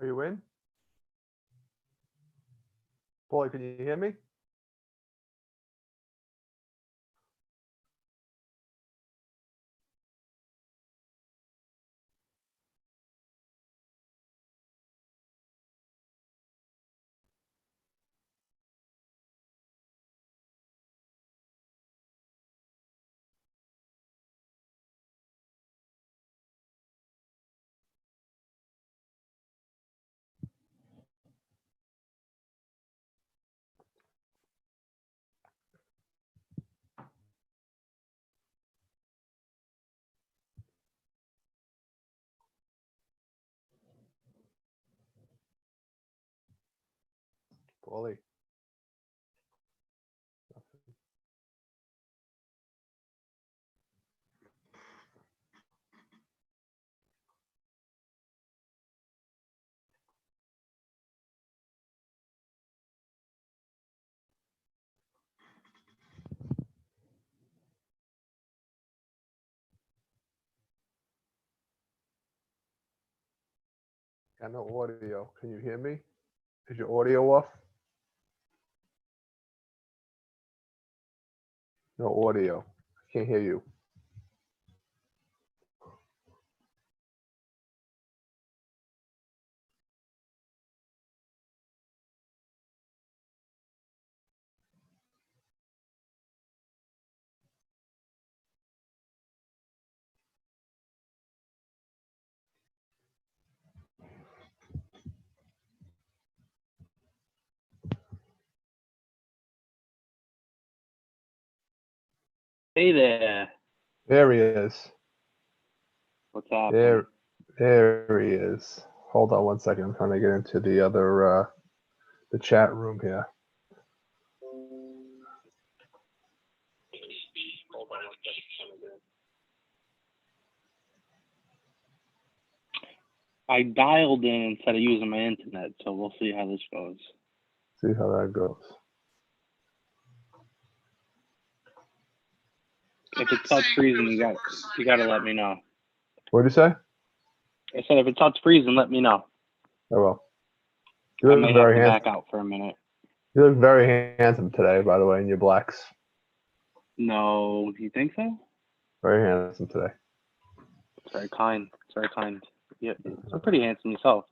Are you in? Paulie, can you hear me? Paulie. Got no audio. Can you hear me? Is your audio off? No audio. I can't hear you. Hey there. There he is. What's happening? There he is. Hold on one second. I'm trying to get into the other the chat room here. I dialed in instead of using my internet, so we'll see how this goes. See how that goes. If it starts freezing, you gotta let me know. What did you say? I said if it starts freezing, let me know. Oh well. I You look may very have to handsome. back out for a minute. You look very handsome today, by the way, in your blacks. No, you think so? Very handsome today. It's very kind. It's very kind. Yeah, you're pretty handsome yourself.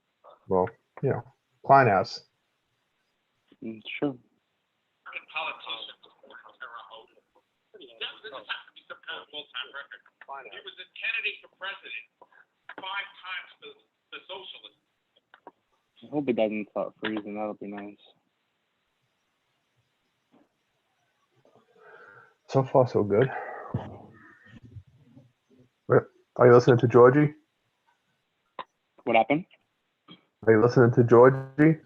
Well, you know, Klein House. It's true. He was a candidate for president 5 times for the socialists. I hope it doesn't start freezing. That'll be nice. So far, so good. Are you listening to Georgie? What happened? Are you listening to Georgie?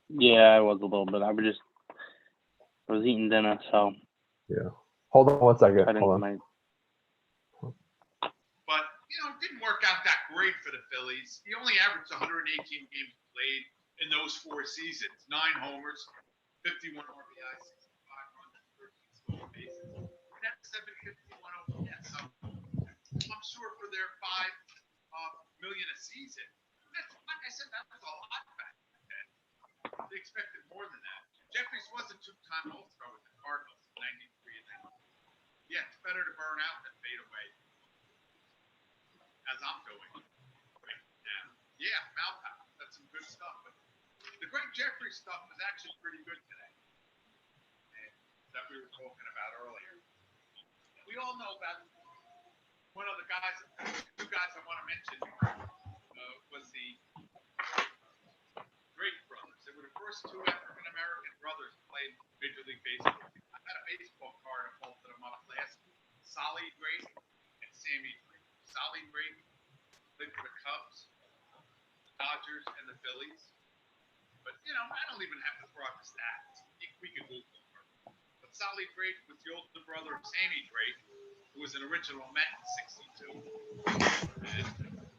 Yeah, I was a little bit. I was eating dinner, so. Yeah. Hold on one second. Hold on. But, it didn't work out that great for the Phillies. He only averaged 118 games played in those 4 seasons. 9 homers, 51 RBIs, 65 runs, 13 stolen bases. And that's 751 OPS. So I'm sure for their $5 million a season, that's, like I said, that was a lot back then. They expected more than that. Jeffries was a 2-time All-Star with the Cardinals in 93 and 94. Yeah, it's better to burn out than fade away, as I'm doing right now. Yeah, Malpass, that's some good stuff. But the Greg Jeffries stuff was actually pretty good today, that we were talking about earlier. We all know about one of the guys, 2 guys I want to mention was the Drake brothers. They were the first 2 African-American brothers to play Major League Baseball. I had a baseball card and folded them up last week. Solly Drake and Sammy Drake. Solly Drake played for the Cubs, the Dodgers, and the Phillies. But, I don't even have to throw out the stats. We could Google them. But Solly Drake was the older brother of Sammy Drake, who was an original Met in 62. And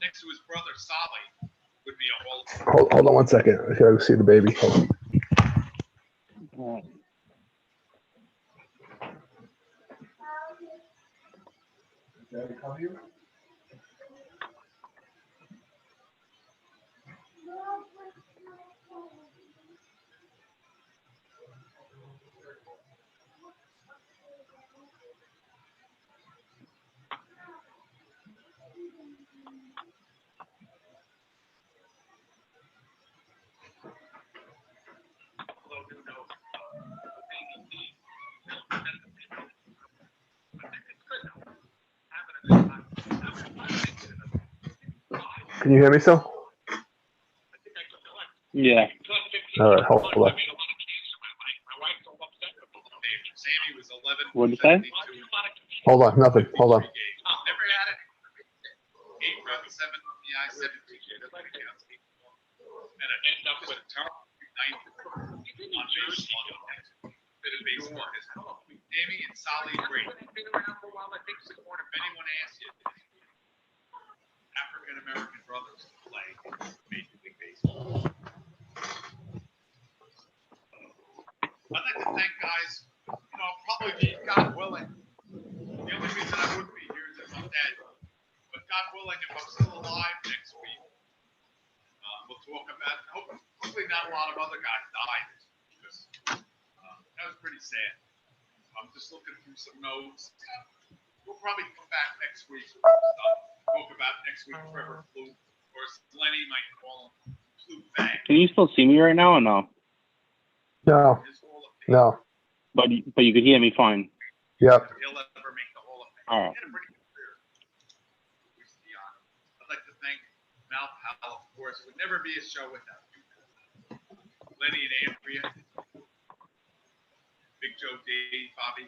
next to his brother, Solly, would be a Hall. Hold on one second. I gotta go see the baby. Hold on. Daddy, come here. Can you hear me still? Yeah. All right, hold on. Sammy was 11. What'd you say? Hold on, nothing. Hold on. Never had it. 8 reps, 7 PI, 17. And it ended up with a terrible 9 on base. Bit of baseball history. Amy and Sally great. If anyone asks you, African American brothers play Major League Baseball. I'd like to thank guys, probably be God willing. The only reason I wouldn't be here is if I'm dead. But God willing, if I'm still alive next week, we'll talk about it. Hopefully not a lot of other guys died because that was pretty sad. I'm just looking through some notes. We'll probably come back next week. Talk about next week Trevor Flu, or Lenny might call him Flu Fang. Can you still see me right now or no? No. No. But you could hear me fine. Yep. He'll ever make the Hall of Fame. All right. He had a pretty good career. I'd like to thank Mal Powell, of course. It would never be a show without you. Lenny and Andrea, Big Joe D, Bobby,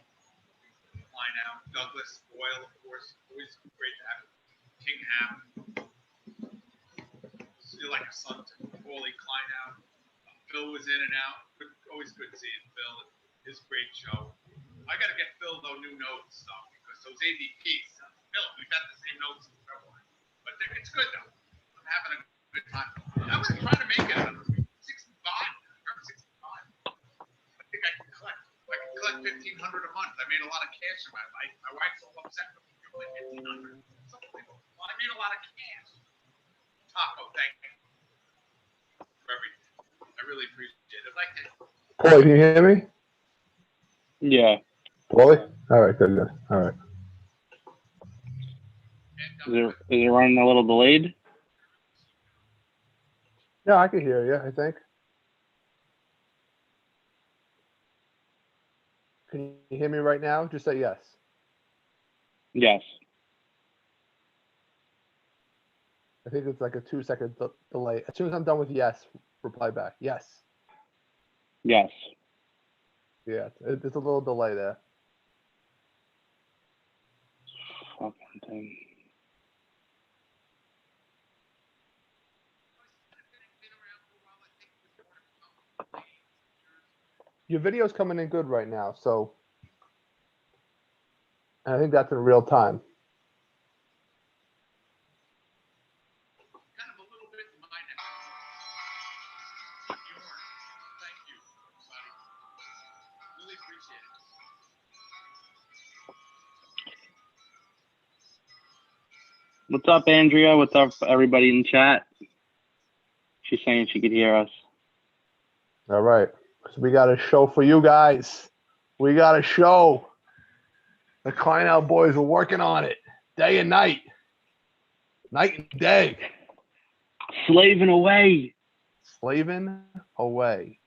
Flying Out, Douglas, Boyle, of course. Always great to have him. King Ham. You're like a son to Paulie Kleinout. Phil was in and out. Always good seeing Phil. His great show. I got to get Phil though new notes though because those ADPs. Phil, we've got the same notes in February, but it's good though. I'm having a good time. I was trying to make it. I'm 65. I'm 65. I think I can collect. I can collect $1,500 a month. I made a lot of cash in my life. My wife's all upset with me. You're like $1,500. It's unbelievable. Well, I made a lot of cash. Taco, thank you for everything. I really appreciate it. I'd like to. Paulie, can you hear me? Yeah. Paulie? All right, good. All right. Is it running a little delayed? Yeah, I can hear you, I think. Can you hear me right now? Just say yes. Yes. I think it's like a 2-second delay. As soon as I'm done with yes, reply back. Yes. Yes. Yeah, there's a little delay there. Fucking thing. Your video's coming in good right now, so and I think that's in real time. Kind of a little bit in my neck. Thank you, everybody. Really appreciate it. What's up, Andrea? What's up, everybody in chat? She's saying she could hear us. All right. So we got a show for you guys. We got a show. The Kleinout boys are working on it day and night. Night and day. Slaving away. Slaving away.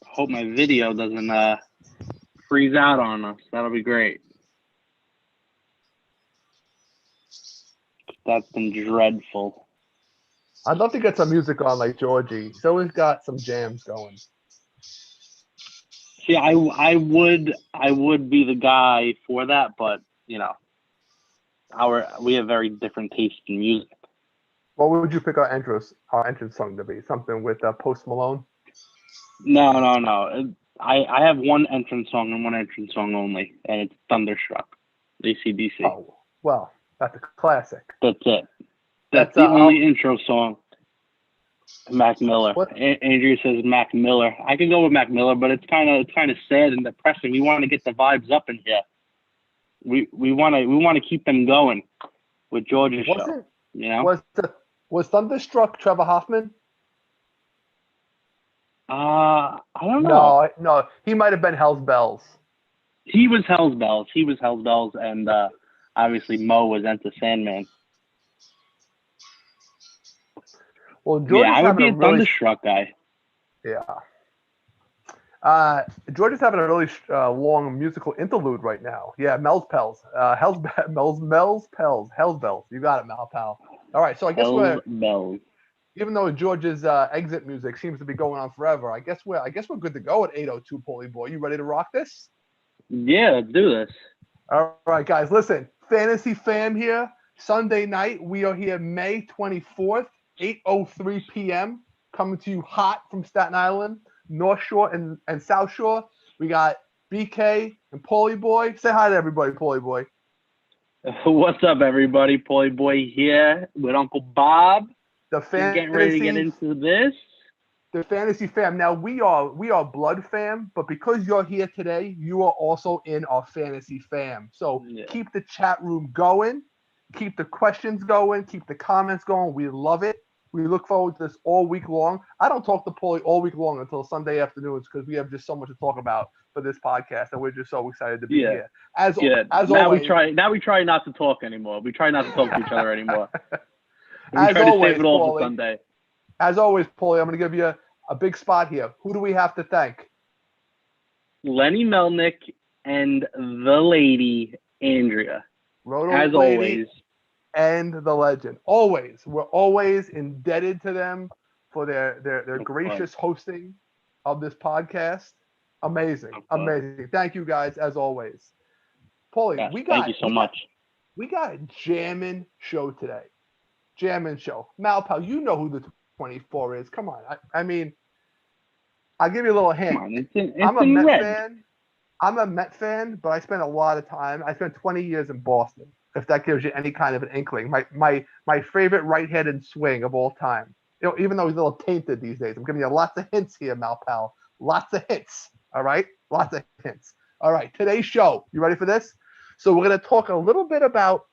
Hope my video doesn't freeze out on us. That'll be great. That's been dreadful. I'd love to get some music on like Georgie. He's always got some jams going. See, I would be the guy for that, but we have very different taste in music. What would you pick our entrance song to be? Something with Post Malone? No. I have one entrance song and one entrance song only, and it's Thunderstruck, AC/DC. Oh, well, that's a classic. That's it. That's the only intro song. Mac Miller. Andrew says Mac Miller. I could go with Mac Miller, but it's kind of sad and depressing. We want to get the vibes up in here. We want to keep them going with George's show. Was Thunderstruck Trevor Hoffman? I don't know. No, he might have been Hell's Bells. He was Hell's Bells, and obviously Mo was Enter Sandman. Well, George I would be a Thunderstruck guy. Yeah. George is having a really long musical interlude right now. Yeah, Mel's Pels. Mel's Pels. Hell's Bells. You got it, Mal Pal. All right, so I guess even though George's exit music seems to be going on forever, I guess we're good to go at 8:02. Paulie boy, you ready to rock this? Yeah, let's do this. All right, guys, listen. Fantasy fam here. Sunday night, we are here May 24th, 8:03 p.m. Coming to you hot from Staten Island, North Shore and South Shore. We got BK and Paulie boy. Say hi to everybody, Paulie boy. What's up, everybody? Paulie boy here with Uncle Bob. Getting ready to get into this. The fantasy fam. Now we are blood fam, but because you're here today, you are also in our fantasy fam. So keep the chat room going, keep the questions going, keep the comments going. We love it. We look forward to this all week long. I don't talk to Paulie all week long until Sunday afternoons because we have just so much to talk about for this podcast, and we're just so excited to be here. As always, we try not to talk anymore. We try not to talk to each other anymore. As try always, to save it all Paulie, for Sunday. As always, Paulie, I'm going to give you a big spot here. Who do we have to thank? Lenny Melnick and the lady Andrea. As always. And the legend. Always. We're always indebted to them for their gracious hosting of this podcast. Amazing. Amazing. Thank you guys as always. Paulie, thank you so much. We got a jamming show today. Jamming show. Malpal, you know who the 24 is. Come on. I mean, I'll give you a little hint. I'm a Met fan. I'm a Met fan, but I spent a lot of time. I spent 20 years in Boston, if that gives you any kind of an inkling. My favorite right-handed swing of all time. Even though he's a little tainted these days. I'm giving you lots of hints here, Malpal. Lots of hints. All right? Lots of hints. All right. Today's show. You ready for this? So we're going to talk a little bit about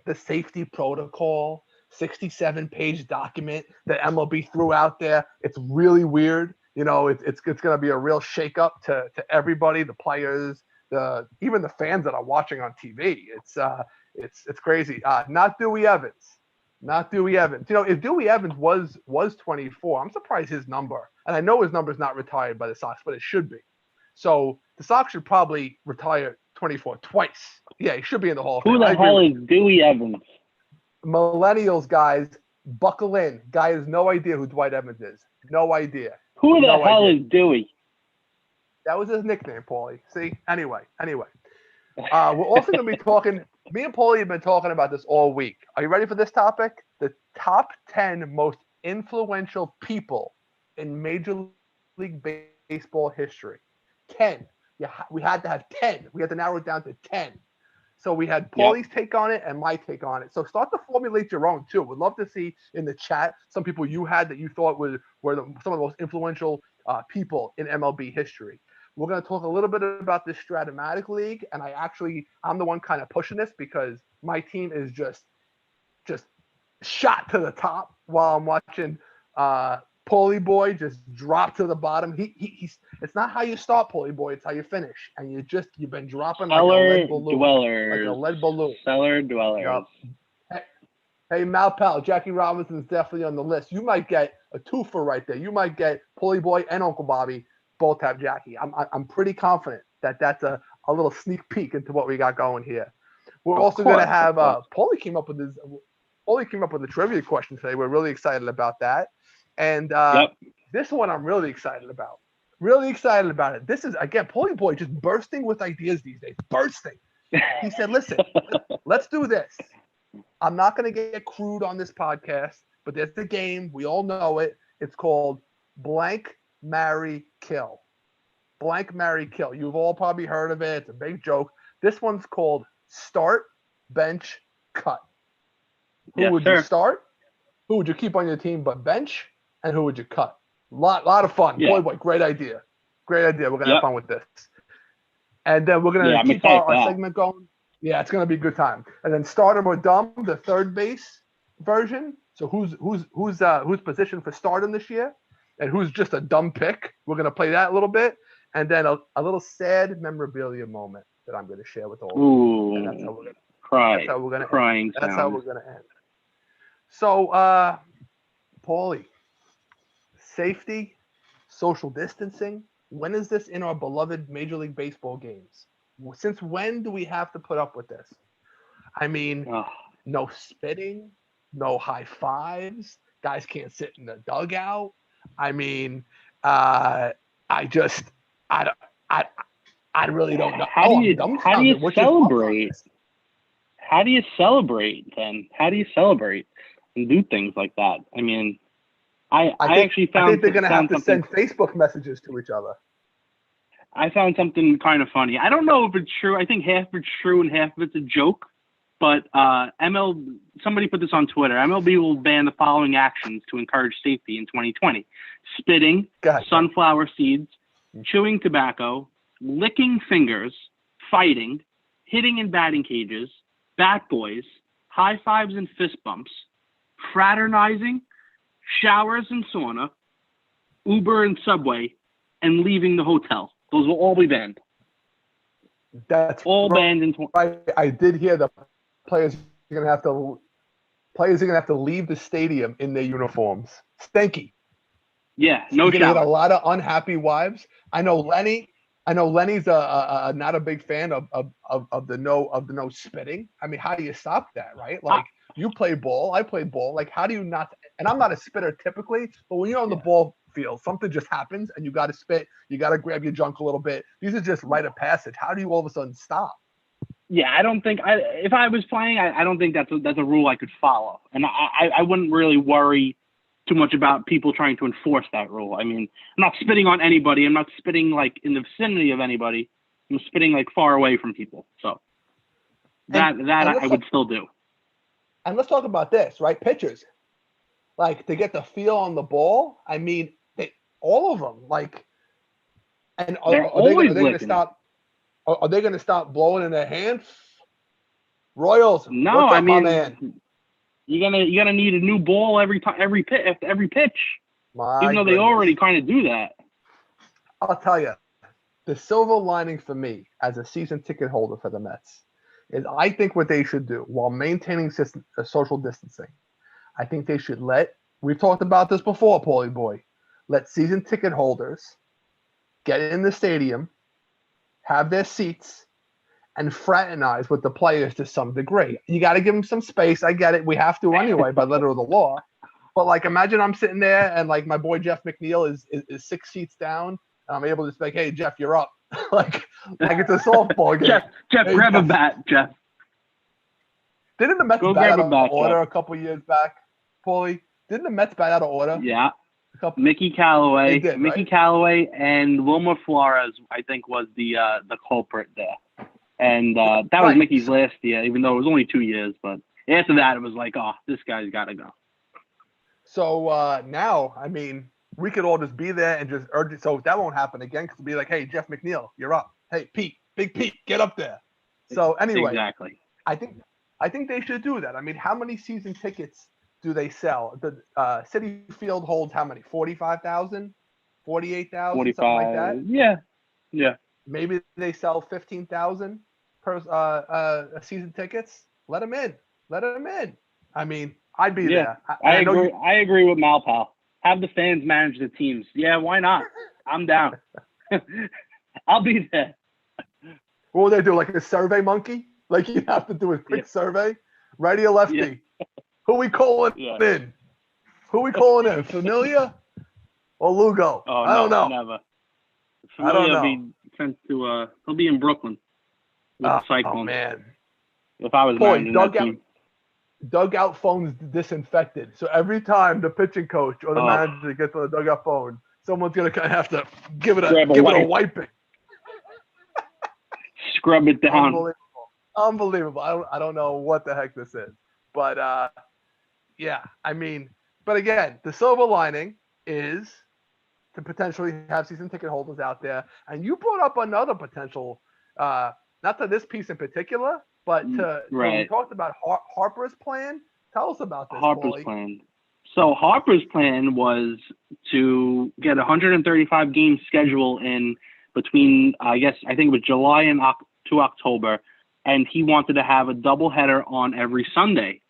the safety protocol, 67-page document that MLB threw out there. It's really weird. It's going to be a real shakeup to everybody, the players, even the fans that are watching on TV. It's crazy. Not Dewey Evans. Not Dewey Evans. If Dewey Evans was 24, I'm surprised his number. And I know his number's not retired by the Sox, but it should be. So the Sox should probably retire 24 twice. Yeah, he should be in the Hall of Fame. Who the hell is Dewey Evans? Millennials, guys, buckle in. Guy has no idea who Dwight Evans is. No idea. Who the hell is Dewey? That was his nickname, Paulie. See? Anyway. We're also going to be talking. Me and Paulie have been talking about this all week. Are you ready for this topic? The top 10 most influential people in Major League Baseball history. 10. Yeah, we had to have 10. We had to narrow it down to 10. So we had Paulie's take on it and my take on it. So start to formulate your own too. Would love to see in the chat some people you had that you thought were some of the most influential people in MLB history. We're going to talk a little bit about this Stratomatic League, and I'm the one kind of pushing this because my team is just shot to the top while I'm watching Paulie boy just drop to the bottom. He's it's not how you start, Paulie boy, it's how you finish. And you've been dropping like a lead balloon. Cellar dwellers. Yep. Hey, Malpal, Jackie Robinson's definitely on the list. You might get a twofer right there. You might get Paulie boy and Uncle Bobby both have Jackie. I'm pretty confident that that's a little sneak peek into what we got going here. We're also going to have Paulie came up with a trivia question today. We're really excited about that. And this one I'm really excited about. Really excited about it. This is, again, Paulie boy just bursting with ideas these days. Bursting. He said, listen, let's do this. I'm not going to get crude on this podcast, but there's a game. We all know it. It's called Blank, Marry, Kill. Blank, Marry, Kill. You've all probably heard of it. It's a big joke. This one's called Start, Bench, Cut. Who would you start? Who would you keep on your team but bench? And who would you cut? Lot of fun. Yeah. Boy, great idea. Great idea. We're going to have fun with this. And then we're going to keep our segment going. Yeah, it's going to be a good time. And then stardom or dumb, the third base version. So who's positioned for stardom this year? And who's just a dumb pick? We're going to play that a little bit. And then a little sad memorabilia moment that I'm going to share with all of you. And that's how we're going to cry. That's how we're going to end. That's how we're going to end. So, Paulie, safety, social distancing, When is this in our beloved Major League Baseball games? Since when do we have to put up with this? I mean, no spitting, no high fives. Guys can't sit in the dugout. I mean, I really don't know. How do you celebrate? How do you celebrate then? How do you celebrate and do things like that? I mean, I think they're going to have to send Facebook messages to each other. I found something kind of funny. I don't know if it's true. I think half of it's true and half of it's a joke. But somebody put this on Twitter. MLB will ban the following actions to encourage safety in 2020: spitting, sunflower seeds, chewing tobacco, licking fingers, fighting, hitting in batting cages, bat boys, high fives and fist bumps, fraternizing, showers and sauna, Uber and Subway, and leaving the hotel. Those will all be banned. That's all banned in 2020. Right. I did hear the players are going to have to leave the stadium in their uniforms. Stinky. Yeah, no shower. You're going to get a lot of unhappy wives. I know Lenny's not a big fan of the no spitting. I mean, how do you stop that, right? Like you play ball, I play ball. Like how do you not? And I'm not a spitter typically, but when you're on the ball field, something just happens and you got to spit. You got to grab your junk a little bit. These are just rite of passage. How do you all of a sudden stop? Yeah, I don't think if I was playing, I don't think that's a rule I could follow, and I wouldn't really worry too much about people trying to enforce that rule. I mean, I'm not spitting on anybody. I'm not spitting like in the vicinity of anybody. I'm spitting like far away from people. So I would still do. And let's talk about this, right? Pitchers, like to get the feel on the ball. I mean, all of them, like, and are they going to stop? Are they going to stop blowing in their hands? Royals, no, what's up, I mean, my man? You're gonna need a new ball every pitch. Even though they already kind of do that. I'll tell you, the silver lining for me as a season ticket holder for the Mets is I think what they should do while maintaining social distancing, I think they should we've talked about this before, Paulie boy, let season ticket holders get in the stadium, have their seats, and fraternize with the players to some degree. You got to give them some space. I get it. We have to anyway by letter of the law. But like, imagine I'm sitting there and like my boy Jeff McNeil is 6 seats down, and I'm able to just be like, "Hey Jeff, you're up." like it's a softball game. Jeff, hey, grab a bat, Jeff. Didn't the Mets bat out of order a couple years back, Paulie? Didn't the Mets bat out of order? Yeah. Mickey Callaway, right? Callaway, and Wilmer Flores, I think, was the culprit there. And that was Mickey's last year, even though it was only 2 years. But after that, it was like, oh, this guy's got to go. So now, I mean, we could all just be there and just urge it. So that won't happen again because it'll be like, hey, Jeff McNeil, you're up. Hey, Pete, Big Pete, get up there. So anyway, exactly. I think they should do that. I mean, how many season tickets do they sell? The Citi Field holds how many? 45,000, 48,000, something like that. Yeah. Maybe they sell 15,000 per season tickets. Let them in. I mean, I'd be there. I agree with Malpal. Have the fans manage the teams. Yeah, why not? I'm down. I'll be there. What will they do? Like a survey monkey? Like you have to do a quick survey? Righty or lefty? Yeah. Who we calling in? Familia or Lugo? Oh, I don't know. Never. I don't know. Be sent to, he'll be in Brooklyn with the Cyclones. Oh, man. If I was managing that team. Dugout phone's disinfected. So every time the pitching coach or the manager gets on the dugout phone, someone's going to kind of have to give it a wiping. Scrub it down. Unbelievable. I don't know what the heck this is. But, yeah, I mean, but again, the silver lining is to potentially have season ticket holders out there. And you brought up another potential, not to this piece in particular, but we talked about Harper's plan. Tell us about this, Harper's plan. So Harper's plan was to get a 135 game schedule in between, I think it was July to October, and he wanted to have a doubleheader on every Sunday.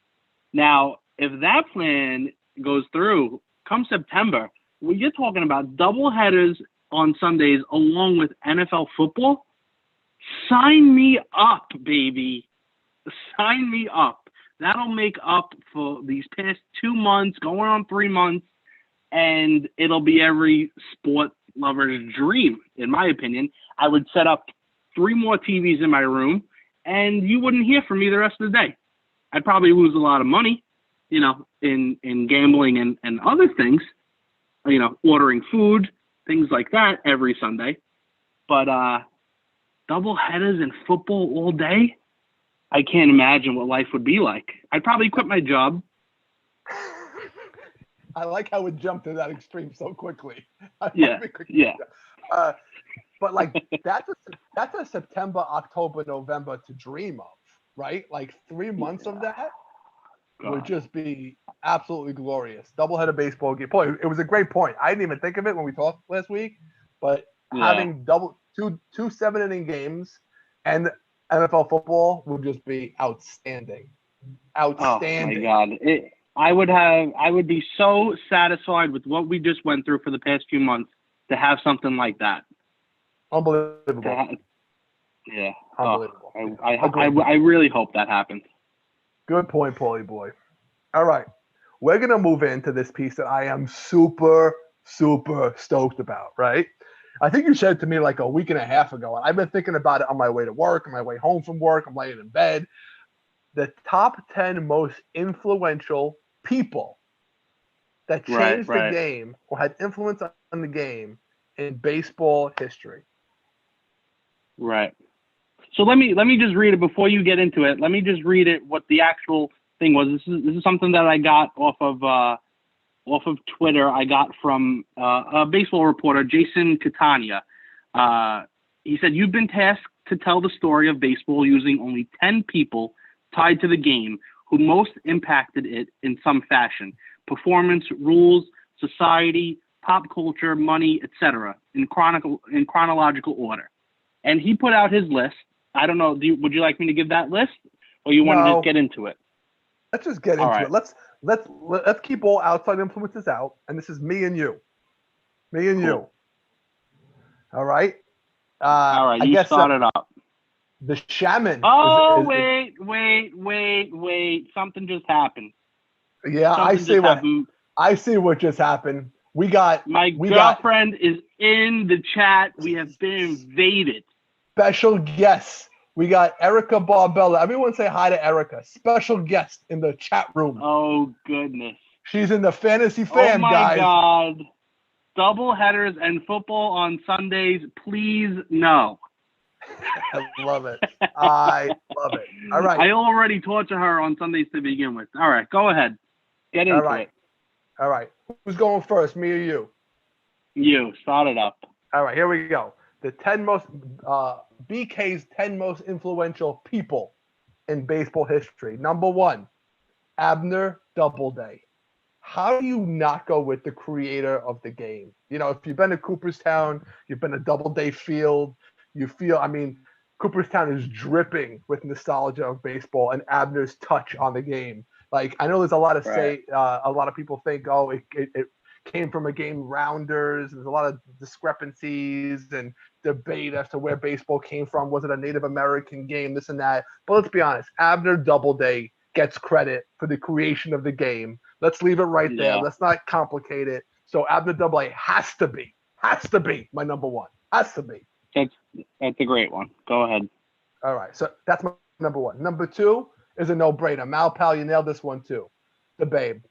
Now, if that plan goes through, come September, you're talking about doubleheaders on Sundays along with NFL football, sign me up, baby. Sign me up. That'll make up for these past 2 months, going on 3 months, and it'll be every sport lover's dream, in my opinion. I would set up 3 more TVs in my room, and you wouldn't hear from me the rest of the day. I'd probably lose a lot of money, in gambling and other things, ordering food, things like that every Sunday. But double headers in football all day, I can't imagine what life would be like. I'd probably quit my job. I like how it jumped to that extreme so quickly. Yeah. But like that's a September, October, November to dream of, right? Like 3 months of that would just be absolutely glorious. Doubleheader baseball game. Boy, it was a great point. I didn't even think of it when we talked last week, but having two 7-inning games and NFL football would just be outstanding. Outstanding. Oh my God. I would be so satisfied with what we just went through for the past few months to have something like that. Unbelievable. Yeah. Unbelievable. I really hope that happens. Good point, Paulie boy. All right. We're going to move into this piece that I am super, super stoked about, right? I think you said it to me like a week and a half ago, and I've been thinking about it on my way to work, on my way home from work, I'm laying in bed. The top 10 most influential people that changed the game or had influence on the game in baseball history. Right. So let me just read it before you get into it. Let me just read it what the actual thing was. This is something that I got off of Twitter. I got from a baseball reporter, Jason Catania. He said, "You've been tasked to tell the story of baseball using only 10 people tied to the game who most impacted it in some fashion: performance, rules, society, pop culture, money, etc. in chronological order." And he put out his list. I don't know. Would you like me to give that list, or you want to just get into it? Let's just get into it. Let's keep all outside influences out, and this is me and you. Me and you. All right. All right. You start it up. The Shaman. Oh, wait. Something just happened. Yeah, I see what just happened. My girlfriend is in the chat. We have been invaded. Special guests. We got Erica Barbella. Everyone say hi to Erica. Special guest in the chat room. Oh, goodness. She's in the fantasy fam, guys. Oh, my God. Double headers and football on Sundays, please no. I love it. I love it. All right. I already torture her on Sundays to begin with. All right, go ahead. Get into it. All right. Who's going first, me or you? You. Start it up. All right, here we go. The 10 most, BK's 10 most influential people in baseball history. Number 1, Abner Doubleday. How do you not go with the creator of the game? If you've been to Cooperstown, you've been to Doubleday Field, Cooperstown is dripping with nostalgia of baseball and Abner's touch on the game. Like, I know there's a lot of a lot of people think, it came from a game rounders. There's a lot of discrepancies and debate as to where baseball came from. Was it a Native American game, this and that? But let's be honest, Abner Doubleday gets credit for the creation of the game. Let's leave it right there. Let's not complicate it. So Abner Doubleday has to be my number 1. Has to be. That's a great one. Go ahead. All right. So that's my number 1. Number 2 is a no-brainer. Mal, you nailed this one too. The Babe.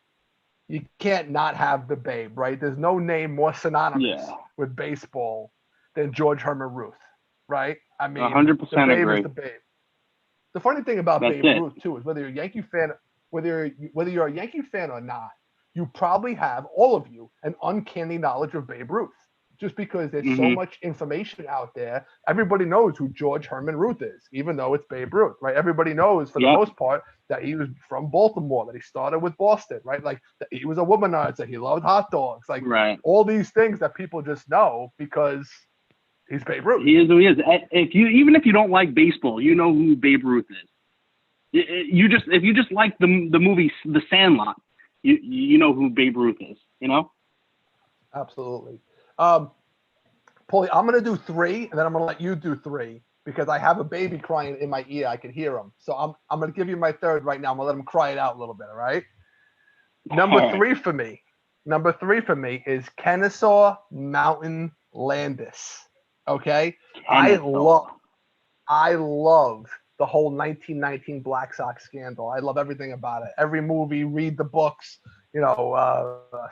You can't not have the Babe, right? There's no name more synonymous with baseball than George Herman Ruth, right? 100% the Babe agree. is the Babe. The funny thing about Babe Ruth too is whether you're a Yankee fan, whether you're a Yankee fan or not, you probably have, all of you, an uncanny knowledge of Babe Ruth. Just because there's so much information out there, everybody knows who George Herman Ruth is, even though it's Babe Ruth, right? Everybody knows, for the most part, that he was from Baltimore, that he started with Boston, right? Like, he was a womanizer, he loved hot dogs, like all these things that people just know because he's Babe Ruth. He is who he is. Even if you don't like baseball, you know who Babe Ruth is. If you just like the movie The Sandlot, you know who Babe Ruth is. Absolutely. Paulie, I'm gonna do 3, and then I'm gonna let you do 3 because I have a baby crying in my ear. I can hear him. So I'm gonna give you my third right now. I'm gonna let him cry it out a little bit. All right. Number 3 for me. Number 3 for me is Kennesaw Mountain Landis. Okay. Kennesaw. I love the whole 1919 Black Sox scandal. I love everything about it. Every movie, read the books,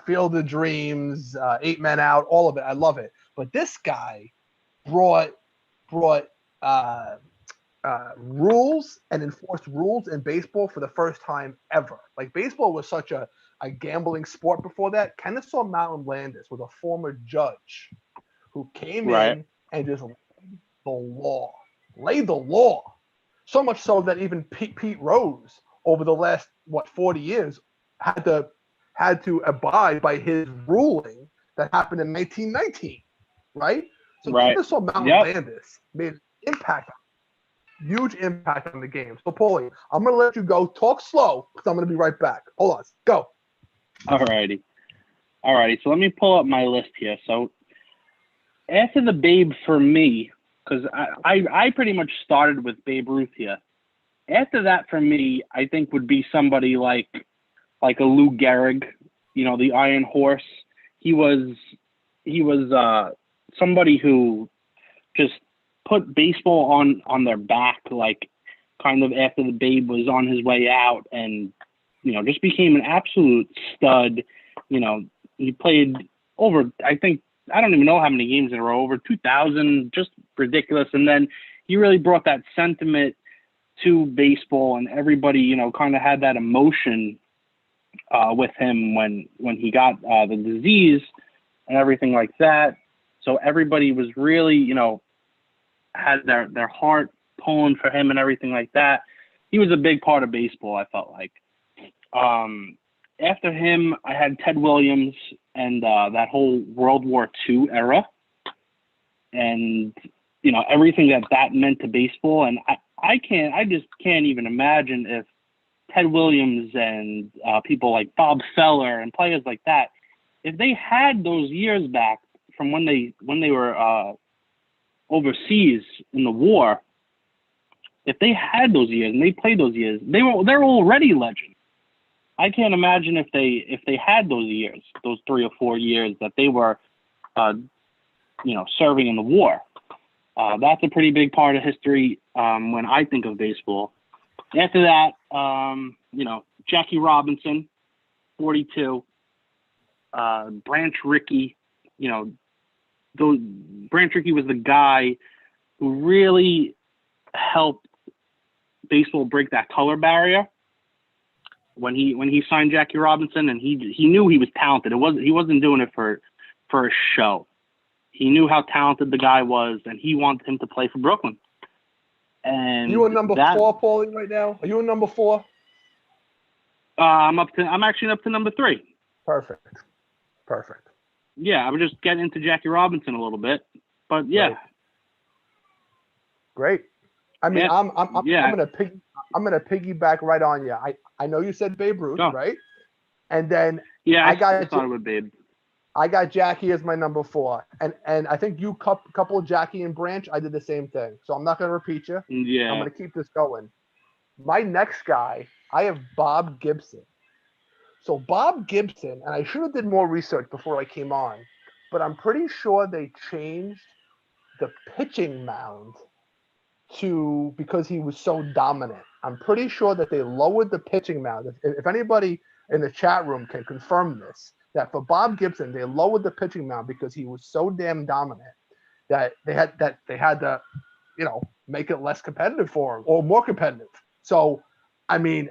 Field of Dreams, 8 Men Out, all of it. I love it. But this guy brought uh, rules and enforced rules in baseball for the first time ever. Like baseball was such a gambling sport before that. Kennesaw Mountain Landis was a former judge who came in and just laid the law. So much so that even Pete Rose, over the last 40 years, had to abide by his ruling that happened in 1919, right? So Kennesaw Mountain Landis made an impact, huge impact on the game. So Paulie, I'm gonna let you go. Talk slow because I'm gonna be right back. Hold on, go. Alrighty. So let me pull up my list here. So after the Babe for me, because I pretty much started with Babe Ruth here. After that, for me, I think would be somebody like a Lou Gehrig, the Iron Horse. He was somebody who just put baseball on their back, like kind of after the Babe was on his way out, and just became an absolute stud. He played over, I don't even know how many games in a row, over 2,000, just ridiculous. And then he really brought that sentiment to baseball, and everybody, kind of had that emotion with him when he got the disease and everything like that. So everybody was really, had their heart pulling for him and everything like that. He was a big part of baseball, I felt like. After him, I had Ted Williams and that whole World War II era, and everything that meant to baseball. And I just can't even imagine if Ted Williams and people like Bob Feller and players like that, if they had those years back from when they were overseas in the war, if they had those years and they played those years, they're already legends. I can't imagine if they had those years, those 3 or 4 years that they were, serving in the war. That's a pretty big part of history when I think of baseball. After that, Jackie Robinson, 42, Branch Rickey. Branch Rickey was the guy who really helped baseball break that color barrier. When he signed Jackie Robinson, and he knew he was talented. He wasn't doing it for a show. He knew how talented the guy was, and he wanted him to play for Brooklyn. And you a number 4, Paulie, right now? Are you a number 4? I'm actually up to number 3. Perfect. Yeah, I was just getting into Jackie Robinson a little bit, but yeah. Great. I mean, I'm gonna piggyback right on you. I know you said Babe Ruth, right? And then I started with Babe. I got Jackie as my number 4, and I think you couple Jackie and Branch. I did the same thing, so I'm not gonna repeat you. Yeah, I'm gonna keep this going. My next guy, I have Bob Gibson. So Bob Gibson, and I should have did more research before I came on, but I'm pretty sure they changed the pitching mound because he was so dominant. I'm pretty sure that they lowered the pitching mound. If anybody in the chat room can confirm this, that for Bob Gibson, they lowered the pitching mound because he was so damn dominant that they had to, make it less competitive for him or more competitive. So, I mean,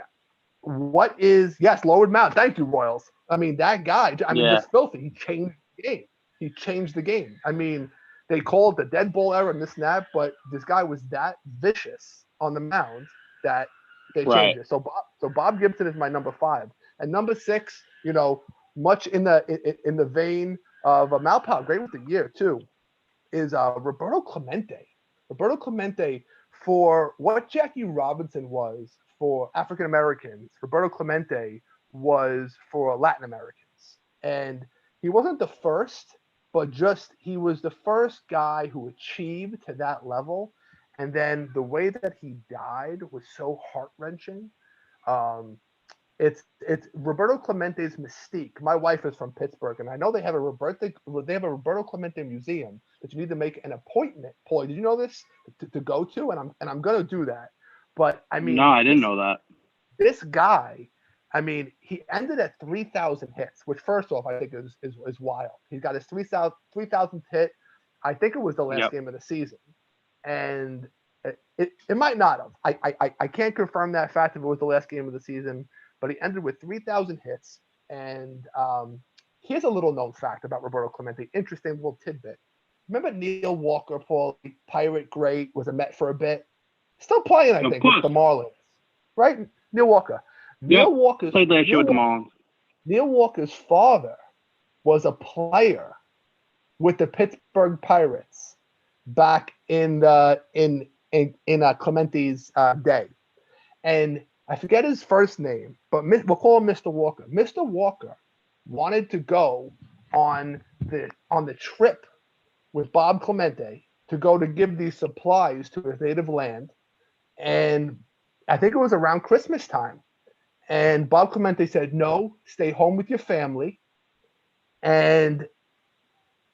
lowered mound. Thank you, Royals. I mean, that guy, just filthy. He changed the game. I mean, they call it the dead ball era and this and that, but this guy was that vicious on the mound that they changed it. So Bob Gibson is my number 5. And number 6, much in the vein of Malpal, great with the year too, is Roberto Clemente. Roberto Clemente, for what Jackie Robinson was for African Americans, Roberto Clemente was for Latin Americans. And he wasn't the first, but just he was the first guy who achieved to that level. And then the way that he died was so heart wrenching. Um, it's Roberto Clemente's mystique. My wife is from Pittsburgh, and I know they have a Roberto Clemente museum that you need to make an appointment. Paulie, did you know this to go to? And I'm gonna do that. But I mean, No, I didn't know that. This guy, I mean, he ended at 3,000 hits, which first off I think is wild. He got his 3,000th hit. I think it was the last game of the season, and it might not have. I can't confirm that fact if it was the last game of the season, but he ended with 3,000 hits. And here's a little known fact about Roberto Clemente. Interesting little tidbit. Remember Neil Walker, Paul, Pirate great, was a Met for a bit. Still playing, I think, with the Marlins. Right? Neil Walker. Neil Walker's played last year with the Marlins. Neil Walker's father was a player with the Pittsburgh Pirates back in Clemente's day, and I forget his first name, but we'll call him Mr. Walker. Mr. Walker wanted to go on the trip with Bob Clemente to go to give these supplies to his native land, and I think it was around Christmas time. And Bob Clemente said, no, stay home with your family. And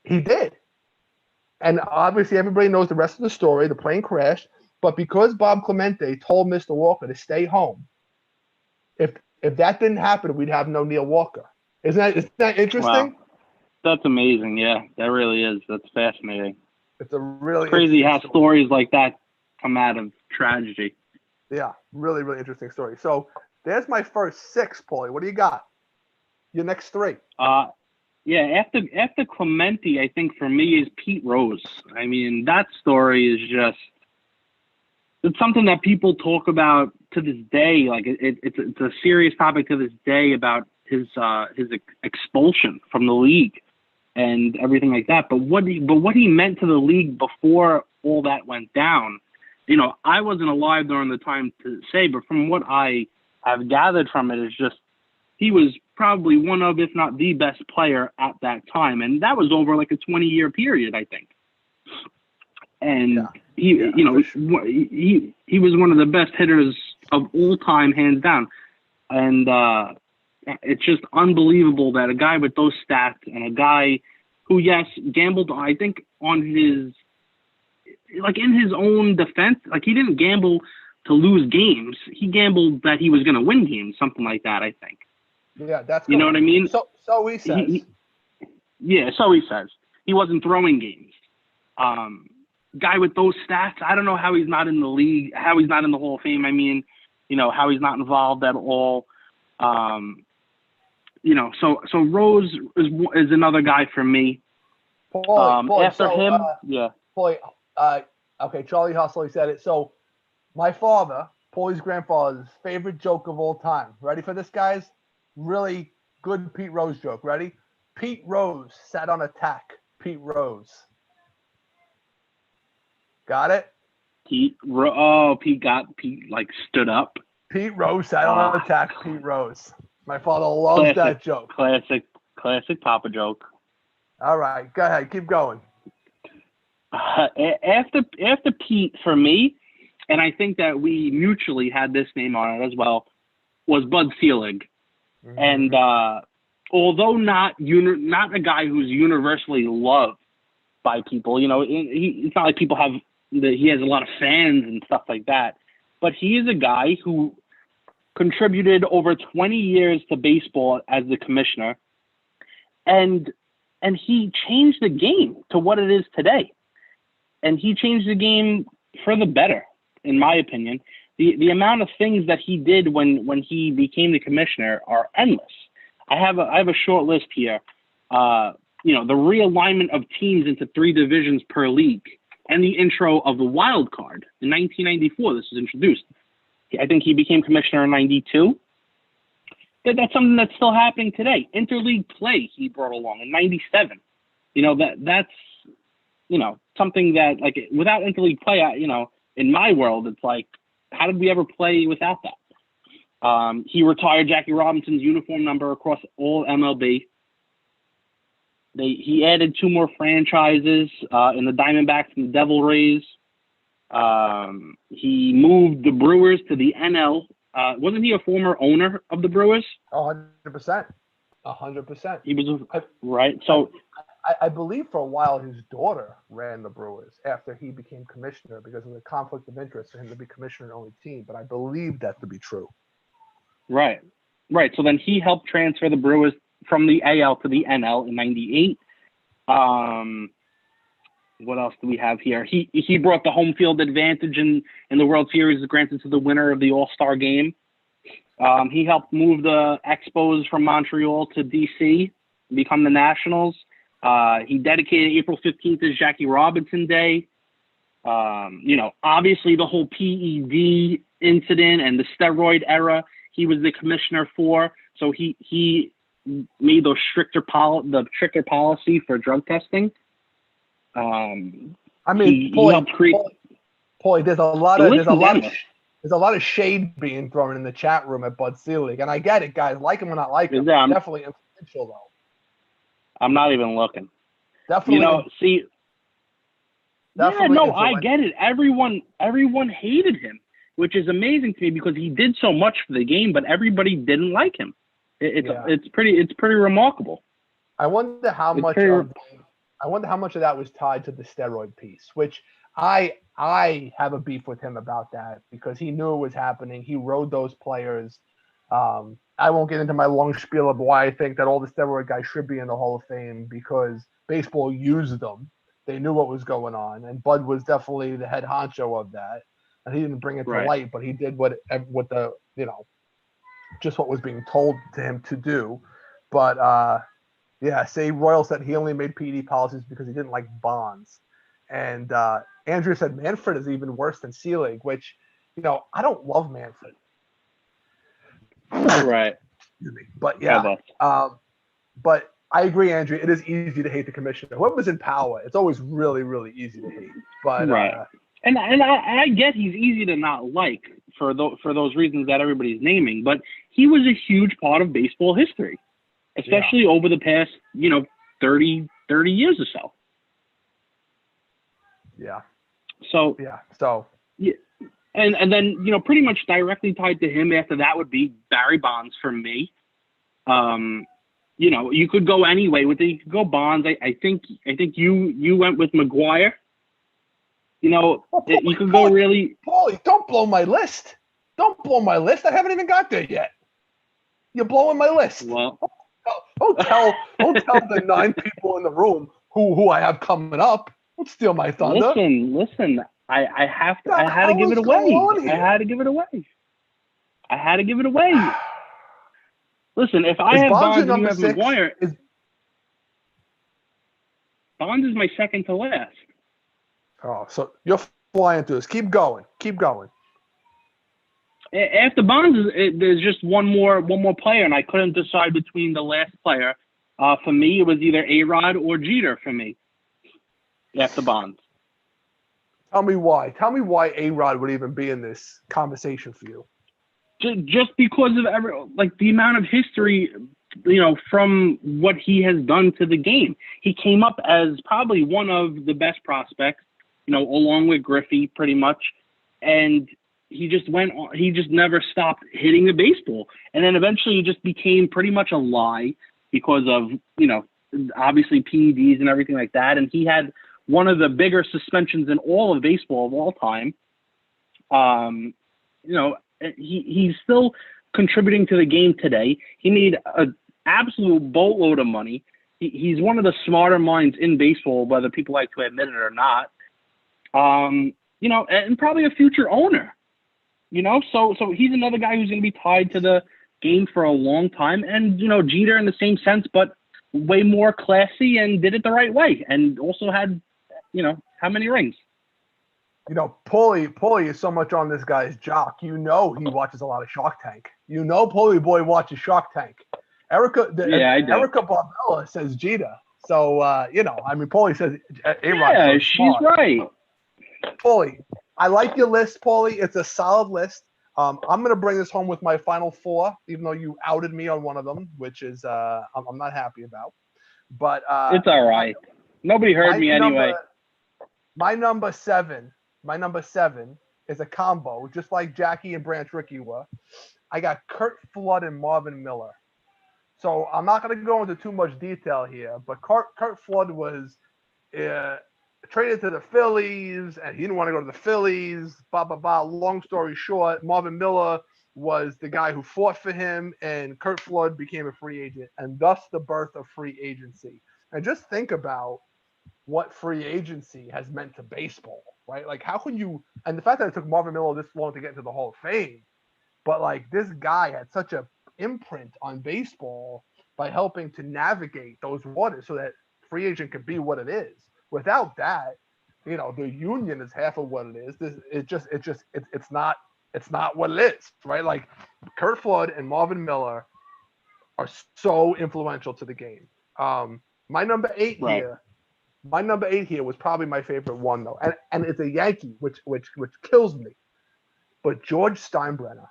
he did. And obviously everybody knows the rest of the story. The plane crashed. But because Bob Clemente told Mr. Walker to stay home, if that didn't happen, we'd have no Neil Walker. Isn't that interesting? Wow. That's amazing. Yeah, that really is. That's fascinating. It's a really crazy how stories like that come out of tragedy. Yeah, really, really interesting story. So there's my first six, Paulie. What do you got? Your next three. Yeah, after Clemente, I think for me is Pete Rose. I mean, that story is just, it's something that people talk about to this day. Like it's a serious topic to this day about his expulsion from the league and everything like that. But what he meant to the league before all that went down, you know, I wasn't alive during the time to say, but from what I have gathered from it is just he was probably one of, if not the best player at that time. And that was over like a 20-year period, I think. And he was one of the best hitters of all time, hands down. And it's just unbelievable that a guy with those stats and a guy who, yes, gambled, I think, on his, like in his own defense, like he didn't gamble to lose games. He gambled that he was going to win games, something like that, I think. Yeah, that's you know what I mean. So he says. So he says. He wasn't throwing games. Guy with those stats, I don't know how he's not in the league, how he's not in the Hall of Fame. I mean, you know, how he's not involved at all. You know, so Rose is another guy for me. Paulie, after him, Paulie, okay, Charlie Hustle, he said it. So my father, Paulie's grandfather's favorite joke of all time. Ready for this, guys? Really good Pete Rose joke. Ready? Pete Rose sat on attack. Pete Rose. Got it? Pete like stood up. Pete Rose sat on attack. Pete Rose. My father loves that joke. Classic Papa joke. All right, go ahead. Keep going. After Pete, for me, and I think that we mutually had this name on it as well, was Bud Selig. Mm-hmm. And although not a guy who's universally loved by people, you know, it's not like people have he has a lot of fans and stuff like that. But he is a guy who contributed over 20 years to baseball as the commissioner, and he changed the game to what it is today. And he changed the game for the better, in my opinion. The amount of things that he did when he became the commissioner are endless. I have a short list here. You know, the realignment of teams into 3 divisions per league, and the intro of the wild card in 1994. This was introduced. I think he became commissioner in 92. That's something that's still happening today. Interleague play he brought along in 97. You know, that's, you know, something that, like, without interleague play, you know, in my world, it's like, how did we ever play without that? He retired Jackie Robinson's uniform number across all MLB. He added 2 more franchises in the Diamondbacks and the Devil Rays. He moved the Brewers to the NL. Wasn't he a former owner of the Brewers? 100%. 100%. He was right. So I believe for a while his daughter ran the Brewers after he became commissioner because of the conflict of interest for him to be commissioner and only team. But I believe that to be true. Right. So then he helped transfer the Brewers from the AL to the NL in '98. What else do we have here? He brought the home field advantage in the World Series granted to the winner of the All-Star game. He helped move the Expos from Montreal to DC, become the Nationals. He dedicated April 15th as Jackie Robinson Day. Obviously the whole PED incident and the steroid era, he was the commissioner for. So he made those stricter policy for drug testing. He helped create. Paulie, there's a lot of shade being thrown in the chat room at Bud Selig, and I get it, guys. Like him or not like him, definitely influential though. I'm not even looking. Definitely. I get it. Everyone hated him, which is amazing to me because he did so much for the game, but everybody didn't like him. It's pretty remarkable. I wonder how much of that was tied to the steroid piece, which I have a beef with him about that because he knew it was happening. He rode those players. I won't get into my long spiel of why I think that all the steroid guys should be in the Hall of Fame because baseball used them. They knew what was going on, and Bud was definitely the head honcho of that. And he didn't bring it to light, but he did what just what was being told to him to do. But say Royal said he only made PED policies because he didn't like bonds. And Andrew said Manfred is even worse than Selig, which, I don't love Manfred. Right. But but I agree, Andrew. It is easy to hate the commissioner. Whoever's in power, it's always really, really easy to hate. But and I get he's easy to not like for those reasons that everybody's naming, but he was a huge part of baseball history, especially over the past 30 years or so. Yeah. So and then pretty much directly tied to him after that would be Barry Bonds for me. You could go anyway with it. You could go Bonds. I think you went with McGuire. You could go really. Paulie, don't blow my list. Don't blow my list. I haven't even got there yet. You're blowing my list. Well, don't tell the 9 people in the room who I have coming up. Don't steal my thunder. Listen. I had to give it away. I had to give it away. Listen, if I have Bonds and you have McGuire, Bonds is my second to last. Oh, so you're flying through this. Keep going. After Bonds, there's just one more player, and I couldn't decide between the last player. For me, it was either A-Rod or Jeter for me. After Bonds. Tell me why. Tell me why A-Rod would even be in this conversation for you. Just because of the amount of history, from what he has done to the game. He came up as probably one of the best prospects, along with Griffey pretty much. And he just never stopped hitting the baseball. And then eventually it just became pretty much a lie because of, obviously PEDs and everything like that. And he had one of the bigger suspensions in all of baseball of all time. He's still contributing to the game today. He made an absolute boatload of money. He's one of the smarter minds in baseball, whether people like to admit it or not. And probably a future owner. So he's another guy who's going to be tied to the game for a long time. And Jeter in the same sense, but way more classy and did it the right way, and also had how many rings. Paulie is so much on this guy's jock. He watches a lot of Shark Tank. Paulie boy watches Shark Tank. Erica Barbella says Jeter. So, Paulie says A-Rod. Yeah, she's right. Paulie, I like your list, Paulie. It's a solid list. I'm going to bring this home with my final 4, even though you outed me on one of them, which is I'm not happy about. But it's all right. Nobody heard me anyway. My number seven is a combo, just like Jackie and Branch Rickey were. I got Curt Flood and Marvin Miller. So I'm not going to go into too much detail here, but Curt Flood was traded to the Phillies, and he didn't want to go to the Phillies. Blah blah blah. Long story short, Marvin Miller was the guy who fought for him, and Curt Flood became a free agent, and thus the birth of free agency. And just think about what free agency has meant to baseball, right? Like, how can you? And the fact that it took Marvin Miller this long to get into the Hall of Fame, but like this guy had such a imprint on baseball by helping to navigate those waters so that free agent could be what it is. Without that, the union is half of what it is. It's not what it is, right? Like Curt Flood and Marvin Miller are so influential to the game. My number eight here was probably my favorite one though, and it's a Yankee, which kills me. But George Steinbrenner.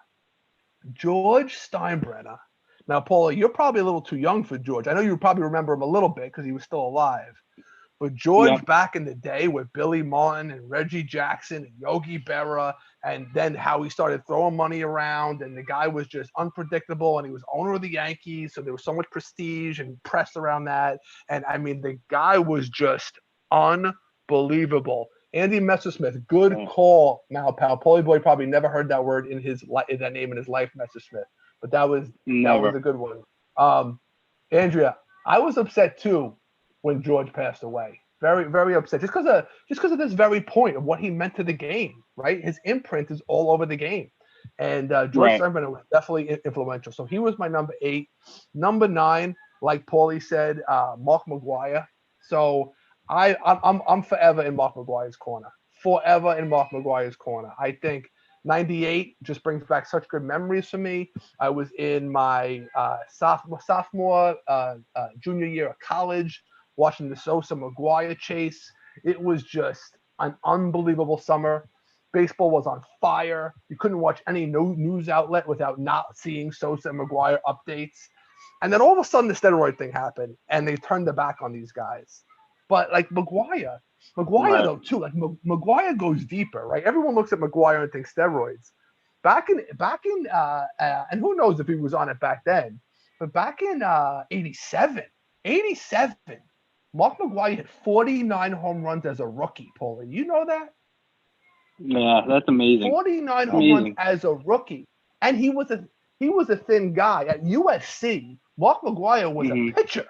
Now, Paulie, you're probably a little too young for George. I know you probably remember him a little bit because he was still alive. But George back in the day with Billy Martin and Reggie Jackson and Yogi Berra, and then how he started throwing money around, and the guy was just unpredictable, and he was owner of the Yankees, so there was so much prestige and press around that. And I mean, the guy was just unbelievable. Andy Messersmith, good call. Now, pal, Paulie Boy probably never heard that word in that name in his life, Messersmith, but that was a good one. Andrea, I was upset too when George passed away. Very, very upset. Just because of this very point of what he meant to the game, right? His imprint is all over the game. And George Steinbrenner was definitely influential. So he was my number 8. Number 9, like Paulie said, Mark McGwire. So I'm forever in Mark McGwire's corner. Forever in Mark McGwire's corner. I think 98 just brings back such good memories for me. I was in my sophomore, junior year of college, watching the Sosa McGwire chase. It was just an unbelievable summer. Baseball was on fire. You couldn't watch any news outlet without not seeing Sosa and McGwire updates. And then all of a sudden the steroid thing happened, and they turned their back on these guys. But like McGwire though too, like McGwire goes deeper, right? Everyone looks at McGwire and thinks steroids. Back in, and who knows if he was on it back then, but back in 87, Mark McGwire hit 49 home runs as a rookie, Paulie. You know that? Yeah, that's amazing. 49 home runs as a rookie. And he was a thin guy. At USC, Mark McGwire was a pitcher.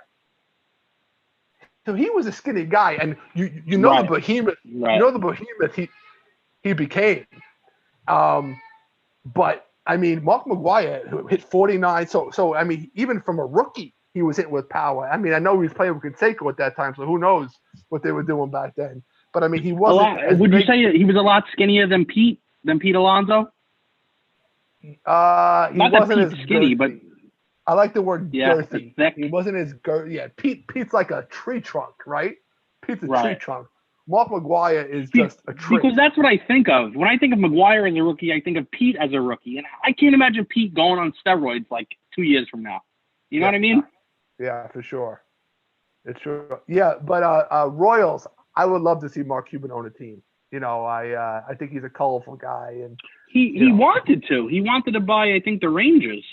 So he was a skinny guy, and you know the behemoth. You know the behemoth he became. But I mean, Mark McGwire hit 49. So I mean, even from a rookie, he was hitting with power. I mean, I know he was playing with Canseco at that time, so who knows what they were doing back then. But I mean, he wasn't. Would you say he was a lot skinnier than Pete Alonso? He wasn't as skinny, girthy. but I like the word girthy. Thick. He wasn't as girthy. Yeah, Pete's like a tree trunk, right? Pete's a tree trunk. Mark McGwire is just a tree. Because that's what I think of. When I think of McGwire as a rookie, I think of Pete as a rookie. And I can't imagine Pete going on steroids like 2 years from now. You know what I mean? Yeah, for sure. It's true. Yeah, but Royals, I would love to see Mark Cuban own a team. You know, I think he's a colorful guy, and he wanted to. He wanted to buy, I think, the Rangers.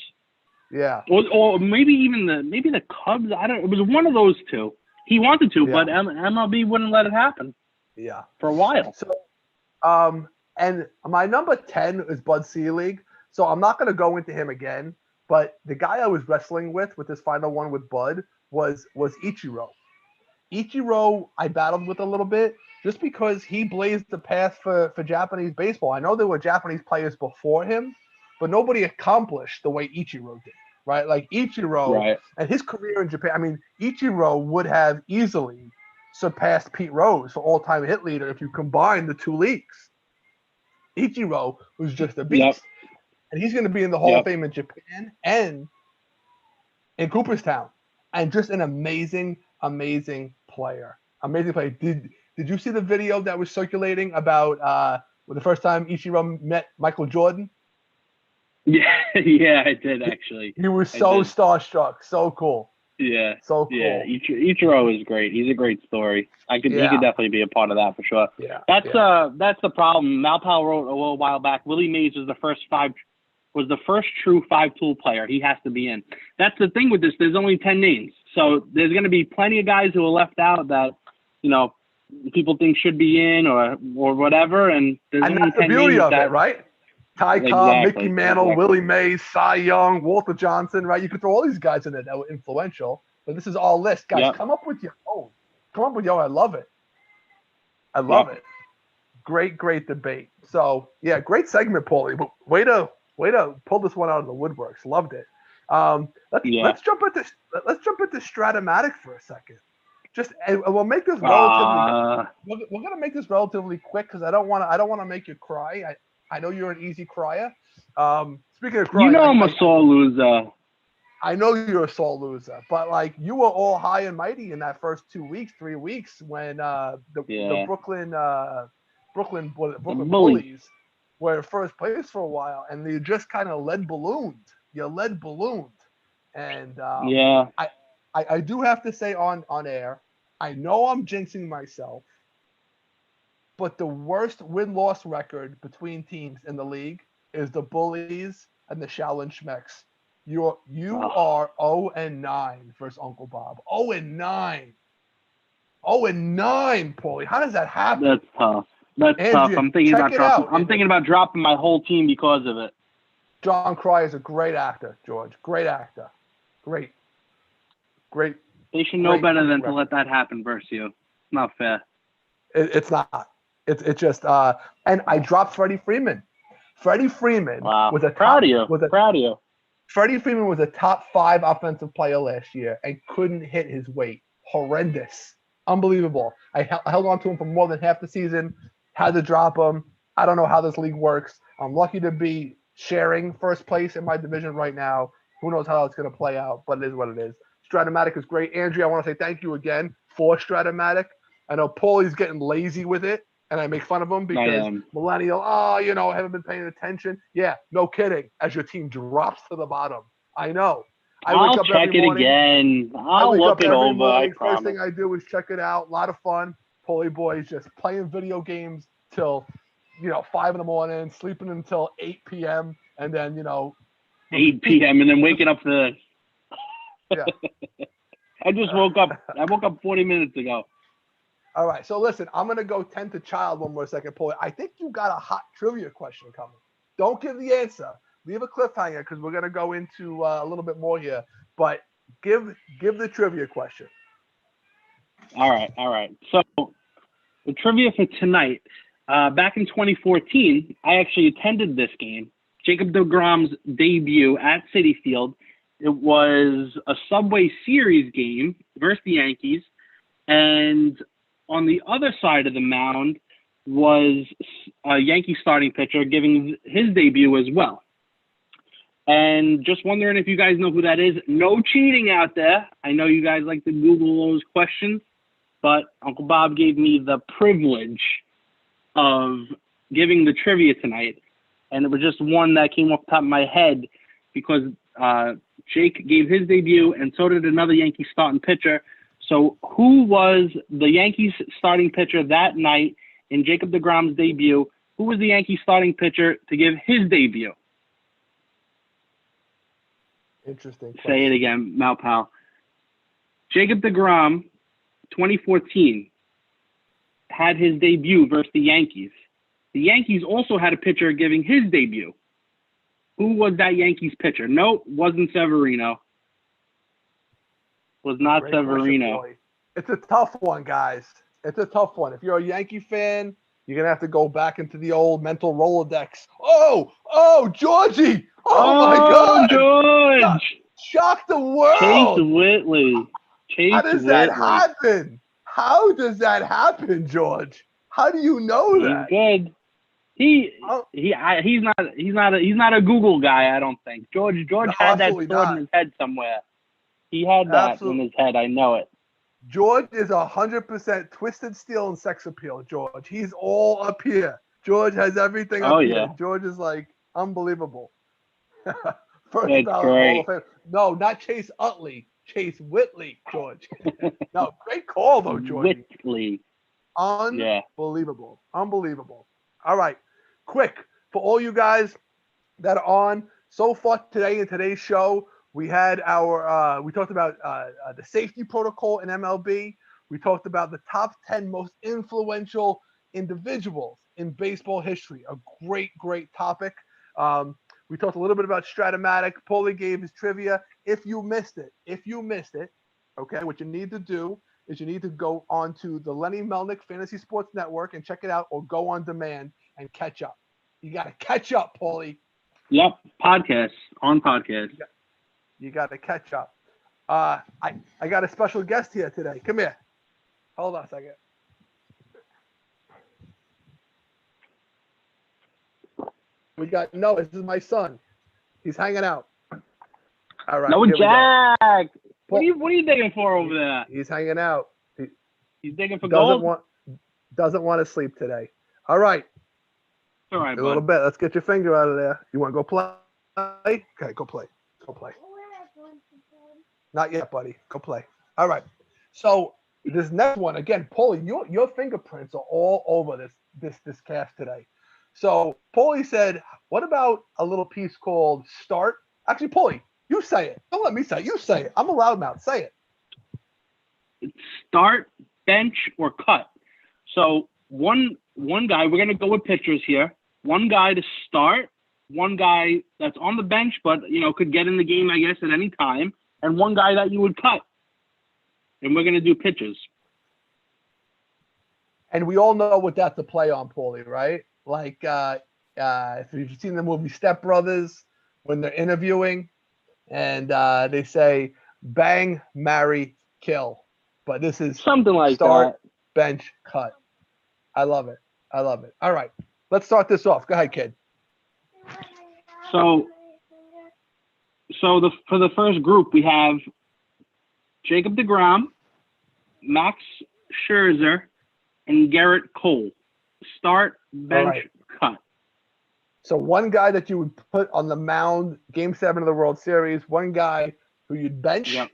Yeah. Or maybe even the Cubs. I don't. It was one of those two. He wanted to, but MLB wouldn't let it happen. Yeah. For a while. So, and my number 10 is Bud Selig. So I'm not going to go into him again. But the guy I was wrestling with this final one with Bud was Ichiro. Ichiro, I battled with a little bit just because he blazed the path for Japanese baseball. I know there were Japanese players before him, but nobody accomplished the way Ichiro did, right? Like Ichiro and his career in Japan. I mean, Ichiro would have easily surpassed Pete Rose for all-time hit leader if you combine the two leagues. Ichiro was just a beast. Yep. And he's going to be in the Hall of Fame in Japan and in Cooperstown. And just an amazing, amazing player. Amazing player. Did you see the video that was circulating about the first time Ichiro met Michael Jordan? Yeah, I did actually. He was so starstruck. So cool. Yeah. So cool. Yeah. Ichiro is great. He's a great story. He could definitely be a part of that for sure. Yeah. That's the problem. Malpal wrote a little while back. Willie Mays was the first true 5-tool player. He has to be in. That's the thing with this. There's only 10 names. So there's going to be plenty of guys who are left out that, people think should be in or whatever. And there's only that's 10 the beauty names of it, right? Ty Cobb, Mickey Mantle, Willie Mays, Cy Young, Walter Johnson, right? You could throw all these guys in there that were influential. But this is all list. Guys, come up with your own. Come up with your own. I love it. I love it. Great debate. So, yeah, great segment, Paulie. Way to pull this one out of the woodworks. Loved it. Let's jump into Stratomatic for a second. And we'll make this relatively. We're gonna make this relatively quick because I don't want to make you cry. I know you're an easy crier. Speaking of crying, I'm a sore loser. I know you're a sore loser, but like you were all high and mighty in that first 3 weeks when the Brooklyn Bullies were in first place for a while, and you just kind of lead ballooned. You lead ballooned, and I do have to say on air, I know I'm jinxing myself, but the worst win-loss record between teams in the league is the Bullies and the Shaolin Schmecks. You are 0-9 versus Uncle Bob. 0-9. 0-9, Paulie. How does that happen? That's tough. Tough. I'm thinking about dropping my whole team because of it. John Cryer is a great actor, George. Great actor. Great. They should know better than to let that happen versus you. It's not fair. It's not. It's just and I dropped Freddie Freeman. Freddie Freeman was a proud of you. Freddie Freeman was a top 5 offensive player last year and couldn't hit his weight. Horrendous. Unbelievable. I held on to him for more than half the season. Had to drop him. I don't know how this league works. I'm lucky to be sharing first place in my division right now. Who knows how it's going to play out, but it is what it is. Stratomatic is great. Andrea, I want to say thank you again for Stratomatic. I know Paulie's getting lazy with it, and I make fun of him because millennial, I haven't been paying attention. Yeah, no kidding. As your team drops to the bottom. I know. I'll check it again. I'll look it over. I promise. First thing I do is check it out. A lot of fun. Paulie boy is just playing video games till 5 in the morning, sleeping until 8 p.m. and then 8 p.m. and then waking up to. Yeah. I just woke up. I woke up 40 minutes ago. All right. So listen, I'm gonna go 10 to child one more second, Paulie. I think you got a hot trivia question coming. Don't give the answer. Leave a cliffhanger because we're gonna go into a little bit more here. But give the trivia question. All right. So the trivia for tonight. Back in 2014, I actually attended this game. Jacob deGrom's debut at Citi Field. It was a Subway Series game versus the Yankees. And on the other side of the mound was a Yankee starting pitcher giving his debut as well. And just wondering if you guys know who that is. No cheating out there. I know you guys like to Google those questions, but Uncle Bob gave me the privilege of giving the trivia tonight. And it was just one that came off the top of my head because Jake gave his debut and so did another Yankee starting pitcher. So who was the Yankees starting pitcher that night in Jacob deGrom's debut? Who was the Yankee starting pitcher to give his debut? Interesting question. Say it again, Malpal. Jacob deGrom, 2014, had his debut versus the Yankees. The Yankees also had a pitcher giving his debut. Who was that Yankees pitcher? No, wasn't Severino. Was not Great Severino. Question, it's a tough one, guys. It's a tough one. If you're a Yankee fan, you're going to have to go back into the old mental Rolodex. Oh, Georgie. Oh my God. George. Shock the world. Chase Whitley. How does that happen? How does that happen, George? How do you know that? He's good. He's not a Google guy, I don't think. George had that stored in his head somewhere. He had that in his head. I know it. George is 100% twisted steel and sex appeal. George, he's all up here. George has everything up here. George is like unbelievable. First ballot Hall of Fame. No, not Chase Utley. Chase Whitley, George. No, great call though, George. Whitley. Unbelievable. Unbelievable. All right. Quick, for all you guys that are on so far today in today's show, we had we talked about the safety protocol in MLB. We talked about the top 10 most influential individuals in baseball history. A great, great topic. We talked a little bit about Stratomatic. Paulie gave his trivia. If you missed it, okay, what you need to do is you need to go onto the Lenny Melnick Fantasy Sports Network and check it out, or go on demand and catch up. You got to catch up, Paulie. Yep, podcast. You got to catch up. I got a special guest here today. Come here. Hold on a second. We got Noah. This is my son. He's hanging out. All right. No, Jack. What are you digging for over there? He's hanging out. He's digging for gold. Doesn't want to sleep today. All right. All right, a little bit. Let's get your finger out of there. You want to go play? Okay, go play. Go play. Not yet, buddy. Go play. All right. So this next one, again, Paulie, your fingerprints are all over this cast today. So Paulie said, what about a little piece called Start? Actually, Paulie, you say it. Don't let me say it. You say it. I'm a loudmouth. Say it. Start, bench, or cut. So one guy, we're going to go with pitchers here. One guy to start, one guy that's on the bench, but, could get in the game, I guess, at any time, and one guy that you would cut. And we're going to do pitchers. And we all know what that's a play on, Paulie, right? Like, if you've seen the movie Step Brothers, when they're interviewing and they say, bang, marry, kill. But this is something like start, that. Bench, cut. I love it. All right. Let's start this off. Go ahead, kid. So for the first group, we have Jacob deGrom, Max Scherzer, and Garrett Cole. Start, bench, cut. So one guy that you would put on the mound, Game 7 of the World Series. One guy who you'd bench. Yep.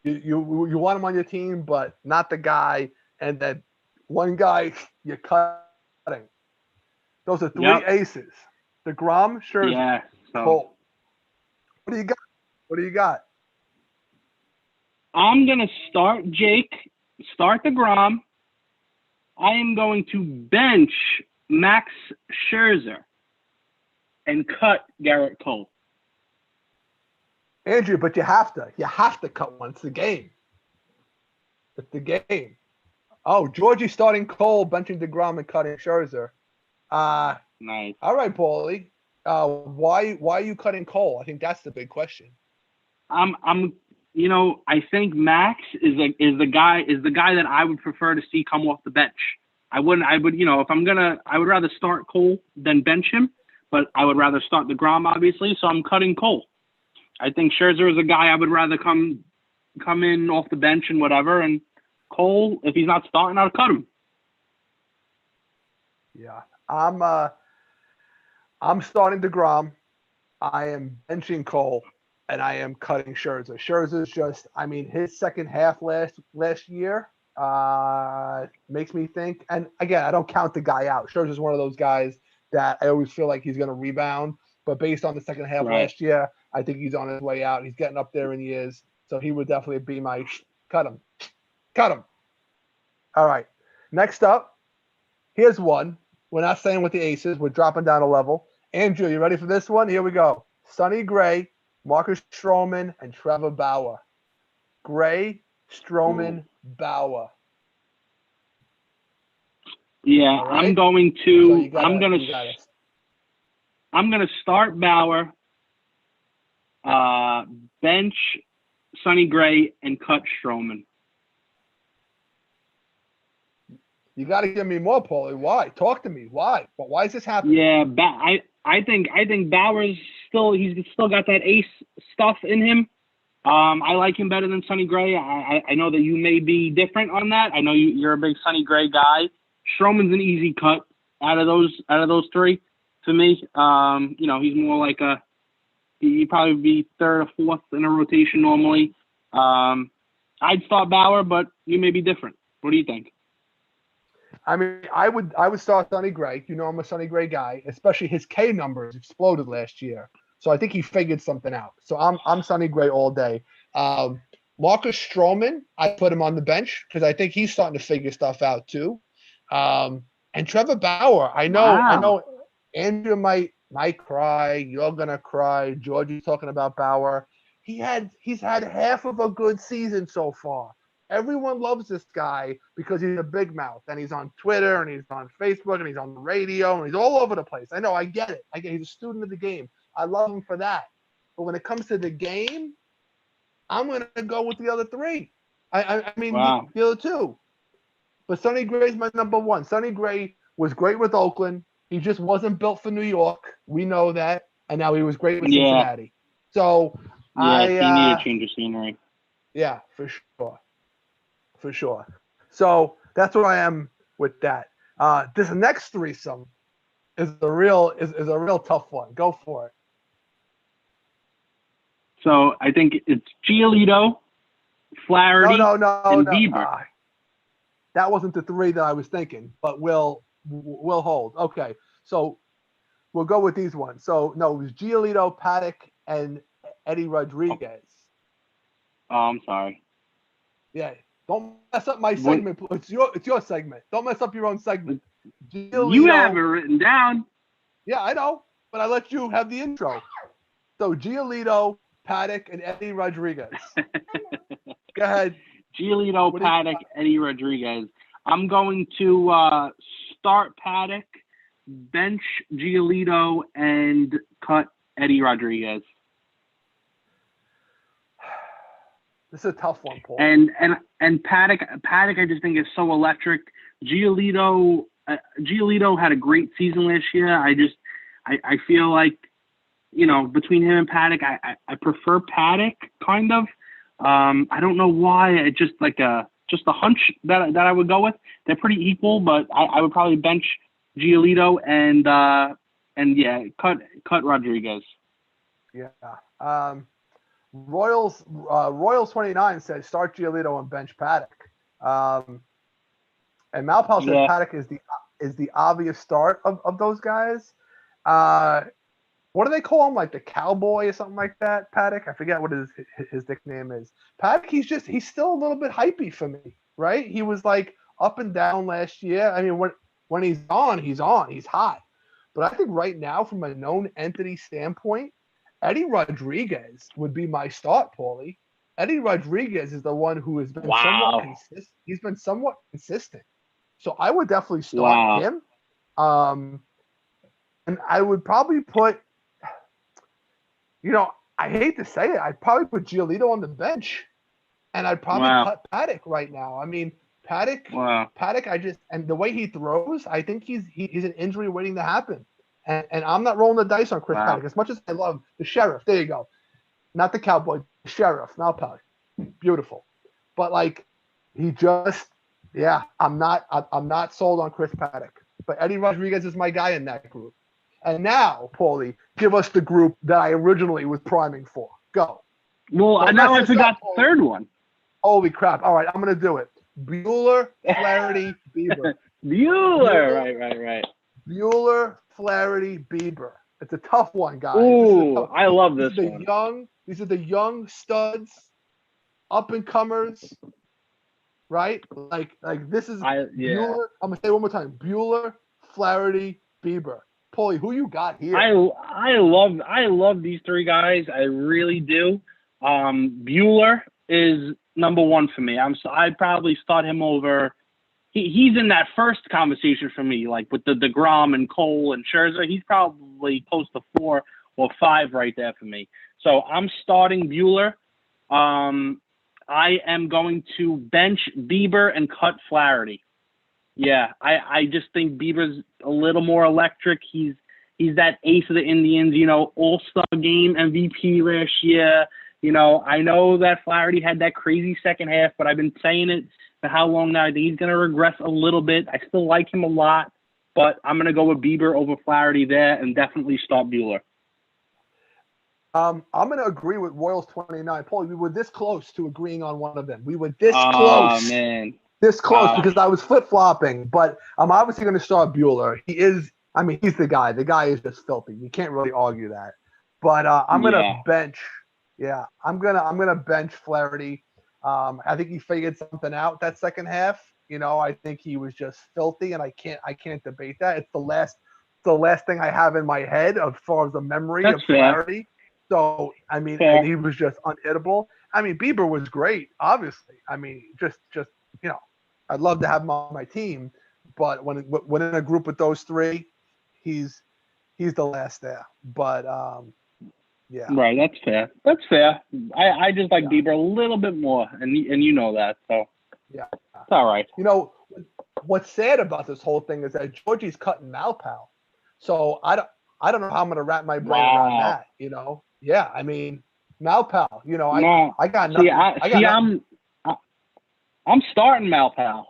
You want him on your team, but not the guy. And then one guy you're cutting. Those are three aces. DeGrom, Scherzer, Cole. What do you got? I'm going to start DeGrom. I am going to bench Max Scherzer and cut Garrett Cole. Andrew, but you have to cut one. It's the game. Oh, Georgie starting Cole, benching DeGrom, and cutting Scherzer. Nice. All right, Paulie. Why are you cutting Cole? I think that's the big question. I think Max is the guy that I would prefer to see come off the bench. I would rather start Cole than bench him, but I would rather start DeGrom, obviously, so I'm cutting Cole. I think Scherzer is a guy I would rather come in off the bench and whatever, and Cole, if he's not starting, I'll cut him. Yeah. I'm starting DeGrom. I am benching Cole, and I am cutting Scherzer. Scherzer's just, his second half last year makes me think. And again, I don't count the guy out. Scherzer's one of those guys that I always feel like he's going to rebound. But based on the second half last year, I think he's on his way out. He's getting up there in years. So he would definitely be my cut him. All right. Next up, here's one. We're not staying with the aces. We're dropping down a level. Andrew, you ready for this one? Here we go. Sonny Gray, Marcus Stroman, and Trevor Bauer. Gray, Stroman, Bauer. Yeah, right? I'm going to start Bauer, bench Sonny Gray, and cut Stroman. You got to give me more, Paulie. Why? Talk to me. Why? But why is this happening? Yeah, I think Bauer's he's still got that ace stuff in him. I like him better than Sonny Gray. I know that you may be different on that. I know you're a big Sonny Gray guy. Stroman's an easy cut out of those three to me. He's more like a He'd probably be third or fourth in a rotation normally. I'd start Bauer, but you may be different. What do you think? I mean, I would start Sonny Gray. You know, I'm a Sonny Gray guy, especially his K numbers exploded last year. So I think he figured something out. So I'm Sonny Gray all day. Marcus Stroman, I put him on the bench because I think he's starting to figure stuff out too. And Trevor Bauer, I know Andrew might cry. You're gonna cry. Georgie's talking about Bauer. He's had half of a good season so far. Everyone loves this guy because he's a big mouth and he's on Twitter and he's on Facebook and he's on the radio and he's all over the place. I know, I get it. He's a student of the game. I love him for that. But when it comes to the game, I'm gonna go with the other three. I mean, the other two. But Sonny Gray's my number one. Sonny Gray was great with Oakland. He just wasn't built for New York. We know that. And now he was great with Cincinnati. So he needed a change of scenery. Yeah, for sure. For sure. So that's where I am with that. This next threesome is a real tough one. Go for it. So I think it's Giolito, Flaherty, and Bieber. That wasn't the three that I was thinking, but we'll hold. Okay, so we'll go with these ones. So no, it was Giolito, Paddock, and Eddie Rodriguez. Oh, I'm sorry. Yeah, don't mess up my segment. It's your segment. Don't mess up your own segment. Giolito, you have it written down. Yeah, I know, but I let you have the intro. So Giolito, Paddock, and Eddie Rodriguez. Go ahead. Giolito, Paddock, Eddie Rodriguez. I'm going to start Paddock, bench Giolito, and cut Eddie Rodriguez. This is a tough one, Paul. And Paddock, I just think is so electric. Giolito had a great season last year. I feel like, you know, between him and Paddock, I prefer Paddock kind of. I don't know why. It's just like a hunch that I would go with. They're pretty equal, but I would probably bench Giolito and cut Rodriguez. Yeah. Royals 29 says start Giolito and bench Paddock. And Malpal says Paddock is the obvious start of those guys. What do they call him? Like the cowboy or something like that? Paddock? I forget what his nickname is. Paddock, he's still a little bit hypey for me, right? He was like up and down last year. I mean, when he's on, he's hot. But I think right now, from a known entity standpoint, Eddie Rodriguez would be my start, Paulie. Eddie Rodriguez is the one who has been somewhat consistent. He's been somewhat consistent. So I would definitely start him. And I would probably put, you know, I hate to say it, I'd probably put Giolito on the bench, and I'd probably cut Paddock right now. I mean, Paddock, and the way he throws, I think he's an injury waiting to happen. And I'm not rolling the dice on Chris Paddock as much as I love the Sheriff. There you go, not the Cowboy, the Sheriff. Now Paddock, beautiful, but like he just, I'm not sold on Chris Paddock. But Eddie Rodriguez is my guy in that group. And now, Paulie, give us the group that I originally was priming for. Go. Well, now I forgot the third one. Holy crap. All right, I'm going to do it. Bueller, Flaherty, Bieber. Bueller, right. Bueller, Flaherty, Bieber. It's a tough one, guys. Ooh, I love this one. These are the young studs, up-and-comers, right? Like this is Bueller. I'm going to say it one more time. Bueller, Flaherty, Bieber. Paulie, who you got here? I love these three guys. I really do. Bueller is number one for me. I'd probably start him over. He's in that first conversation for me, like with the DeGrom and Cole and Scherzer. He's probably close to 4 or 5 right there for me. So I'm starting Bueller. I am going to bench Bieber and cut Flaherty. Yeah, I just think Bieber's a little more electric. He's that ace of the Indians, you know, all-star game MVP last year. You know, I know that Flaherty had that crazy second half, but I've been saying it for how long now? I think he's going to regress a little bit. I still like him a lot, but I'm going to go with Bieber over Flaherty there and definitely start Bueller. I'm going to agree with Royals 29. Paulie, we were this close to agreeing on one of them. We were this close. Oh, man. This close because I was flip-flopping. But I'm obviously going to start Bueller. He's the guy. The guy is just filthy. You can't really argue that. But I'm going to bench. Yeah, I'm gonna bench Flaherty. I think he figured something out that second half. I think he was just filthy, and I can't debate that. It's the last thing I have in my head as far as the memory of Flaherty. So and he was just unhittable. Bieber was great, obviously. Just I'd love to have him on my team, but when in a group with those three, he's the last there. But yeah. Right, that's fair. That's fair. I just like Bieber a little bit more, and you know that, so yeah, it's all right. What's sad about this whole thing is that Georgie's cutting Malpal, so I don't know how I'm gonna wrap my brain around that. Yeah, Malpal. I got nothing. I'm starting Malpal.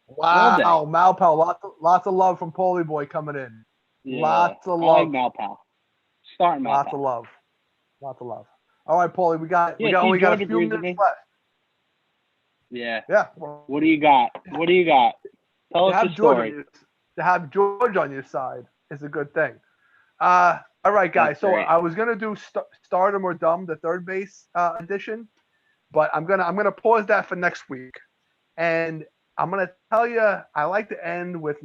Wow, Malpal, lots of love from Paulie boy coming in. Yeah, lots of love. I like Malpal. Starting Malpal. Lots of love. All right, Paulie, we only got a few minutes left. Yeah. Yeah. What do you got? Tell us the story. To have George on your side is a good thing. All right, guys. That's so great. I was gonna do Stardom or Dumb, the third base edition, but I'm gonna pause that for next week, and I'm gonna tell you I like to end with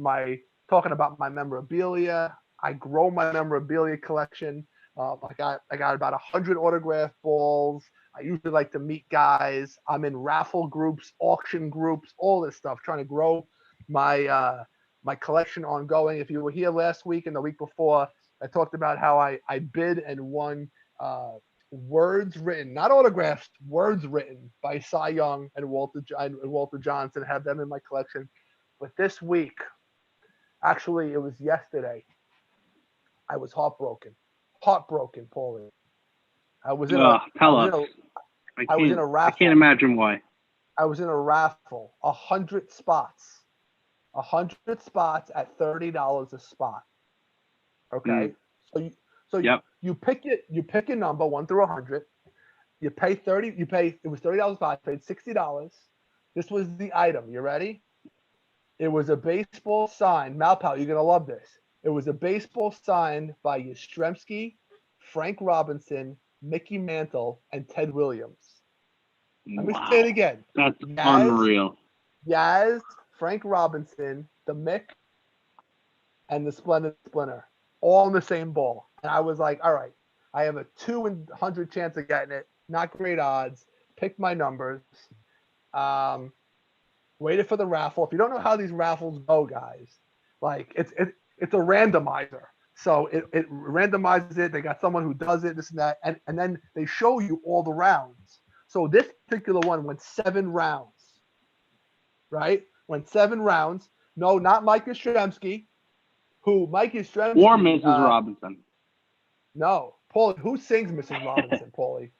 talking about my memorabilia. I grow my memorabilia collection. I got about 100 autograph balls. I usually like to meet guys. I'm in raffle groups, auction groups, all this stuff, trying to grow my my collection ongoing. If you were here last week and the week before, I talked about how I bid and won words written, not autographs, words written by Cy Young and Walter Johnson. Have them in my collection. But this week, actually, it was yesterday, I was heartbroken, Paulie. I was in a raffle. I can't imagine why. I was in a raffle, 100 spots at $30 a spot. Okay, you pick your number 1 through 100. You pay $30. It was $30 a spot. Paid $60. This was the item. You ready? It was a baseball sign. Malpal, you're gonna love this. It was a baseball sign by Yastrzemski, Frank Robinson, Mickey Mantle, and Ted Williams. Let me say it again. That's unreal. Yaz, Frank Robinson, the Mick, and the Splendid Splinter, all in the same ball. And I was like, all right, I have a 2 in 100 chance of getting it. Not great odds. Picked my numbers. Waited for the raffle. If you don't know how these raffles go, guys, like it's a randomizer. So it randomizes it. They got someone who does it, this and that, and then they show you all the rounds. So this particular one went 7 rounds, right? Went 7 rounds. No, not Mike Yastrzemski. Mike Yastrzemski. Or Mrs. Robinson. No. Paulie, who sings Mrs. Robinson, Paulie?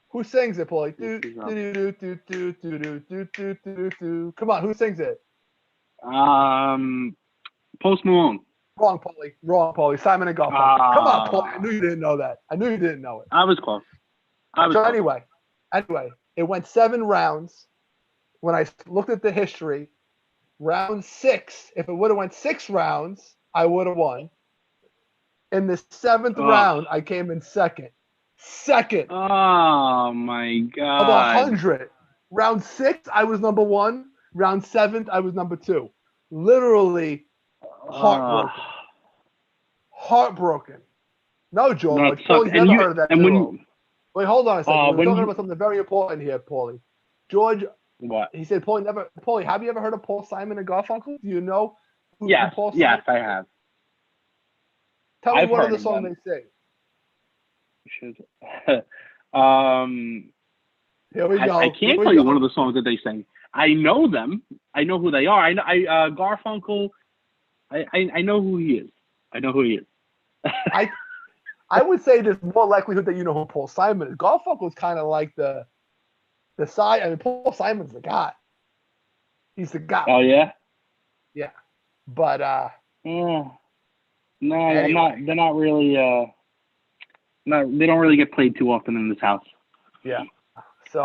Who sings it, Paulie? Come on, who sings it? Post Malone. Wrong, Paulie. Simon and Garfunkel. Come on, Paulie. I knew you didn't know that. I knew you didn't know it. I was close. Anyway, it went 7 rounds. When I looked at the history, round 6, if it would have went 6 rounds, I would have won. In the 7th round, I came in second. Oh my God. Of 100. Round 6, I was number 1. Round 7, I was number 2. Literally heartbroken. No, George. Paulie's never heard of that. Wait, hold on a second. We're talking about something very important here, Paulie. George. What? He said, Paulie, have you ever heard of Paul Simon and Garfunkel? Do you know who Paul Simon? Yes, I have. Tell me what are the songs they sing. Here we go. I can't tell you one of the songs that they sing. I know them. I know who they are. I know Garfunkel. I know who he is. I would say there's more likelihood that you know who Paul Simon is. Garfunkel is kind of like the side. I mean, Paul Simon's the guy. He's the guy. Oh yeah. Yeah, but no, anyway. They're not really. No, they don't really get played too often in this house. Yeah. So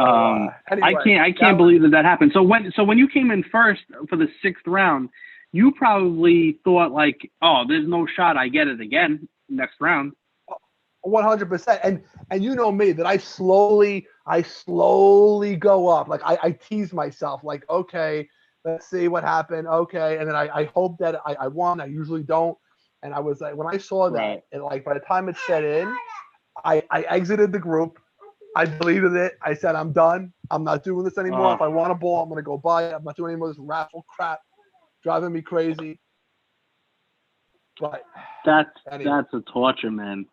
anyway, I can't believe that happened. So when you came in first for the 6th round, you probably thought like, oh, there's no shot I get it again next round. 100%. And you know me, that I slowly go up. Like I tease myself, like, okay, let's see what happened. Okay. And then I hope that I won. I usually don't. And I was like, when I saw that, and like by the time it set in, I exited the group. I deleted it. I said, I'm done. I'm not doing this anymore. If I want a ball, I'm going to go buy it. I'm not doing any more of this raffle crap. Driving me crazy. But that's a torture, man.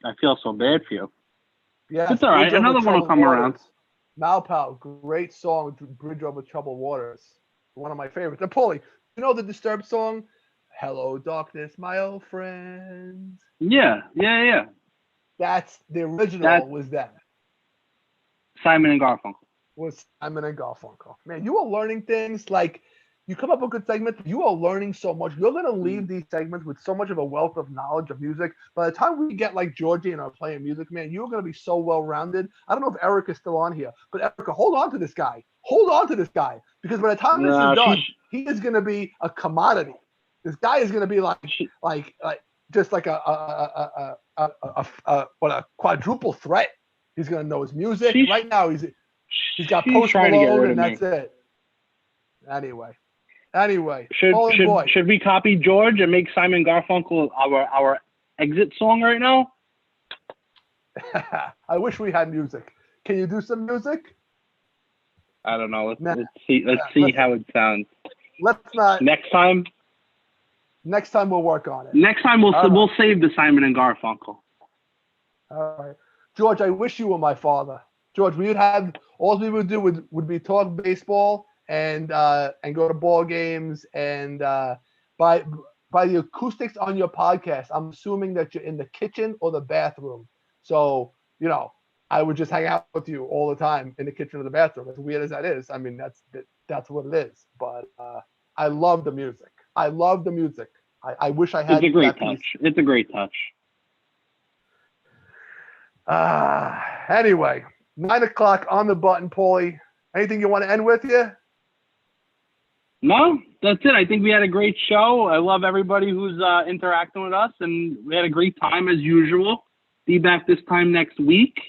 I feel so bad for you. Yeah, it's all right. Another one will come around. Malpal, great song, Bridge Over Troubled Waters. One of my favorites. And Paulie, you know the Disturbed song? Hello, darkness, my old friend. Yeah. That's the original. Was them. Simon and Garfunkel. Was Simon and Garfunkel. Man, you are learning things. Like, you come up with good segments. You are learning so much. You're going to leave these segments with so much of a wealth of knowledge of music. By the time we get like Georgie and are playing music, man, you're going to be so well-rounded. I don't know if Eric is still on here, but Erica, hold on to this guy. Hold on to this guy. Because by the time this is done, he is going to be a commodity. This guy is going to be like just like a quadruple threat. He's going to know his music. Right now, he's got Post Malone, and that's it. Anyway, should we copy George and make Simon Garfunkel our exit song right now? I wish we had music. Can you do some music? I don't know. Let's see how it sounds. Let's not. Next time we'll work on it. Next time we'll save the Simon and Garfunkel. All right, George. I wish you were my father. George, all we would do would be talk baseball and go to ball games and by the acoustics on your podcast, I'm assuming that you're in the kitchen or the bathroom. So, I would just hang out with you all the time in the kitchen or the bathroom. As weird as that is, I mean, that's what it is. But I love the music. I wish I had. It's a great touch. It's a great touch. Anyway, 9:00 on the button, Paulie. Anything you want to end with here? No, that's it. I think we had a great show. I love everybody who's interacting with us, and we had a great time as usual. Be back this time next week.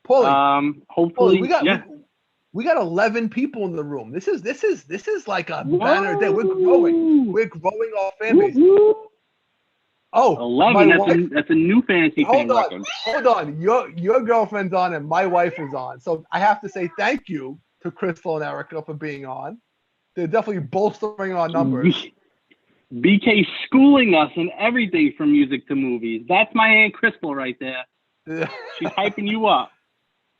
Paulie, hopefully, we got 11 people in the room. This is like a banner day. We're growing. We're growing our fan base. Oh, 11. That's a new fantasy fan record. Hold on. Your girlfriend's on and my wife is on. So I have to say thank you to Crystal and Erica for being on. They're definitely bolstering our numbers. BK schooling us in everything from music to movies. That's my Aunt Crystal right there. She's hyping you up.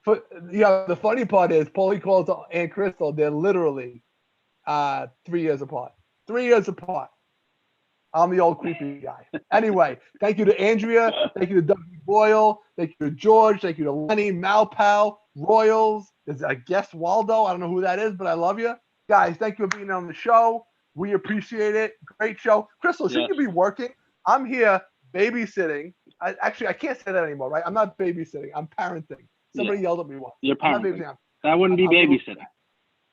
The funny part is Paulie calls Aunt Crystal. They're literally 3 years apart. 3 years apart. I'm the old creepy guy. Anyway, thank you to Andrea. Thank you to W. Boyle. Thank you to George. Thank you to Lenny, Malpal, Royals. There's a guest, Waldo. I don't know who that is, but I love you. Guys, thank you for being on the show. We appreciate it. Great show. Crystal, should you be working? I'm here babysitting. I can't say that anymore, right? I'm not babysitting. I'm parenting. Somebody yelled at me once. You're parenting. That wouldn't be babysitting.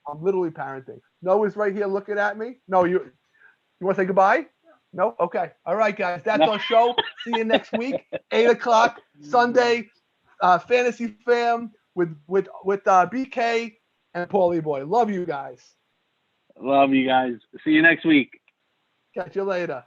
I'm literally parenting. Noah's right here looking at me. No, you want to say goodbye? No? Okay. All right, guys. That's our show. See you next week, 8:00 Sunday. Fantasy Fam with BK and Paulie Boy. Love you guys. Love you guys. See you next week. Catch you later.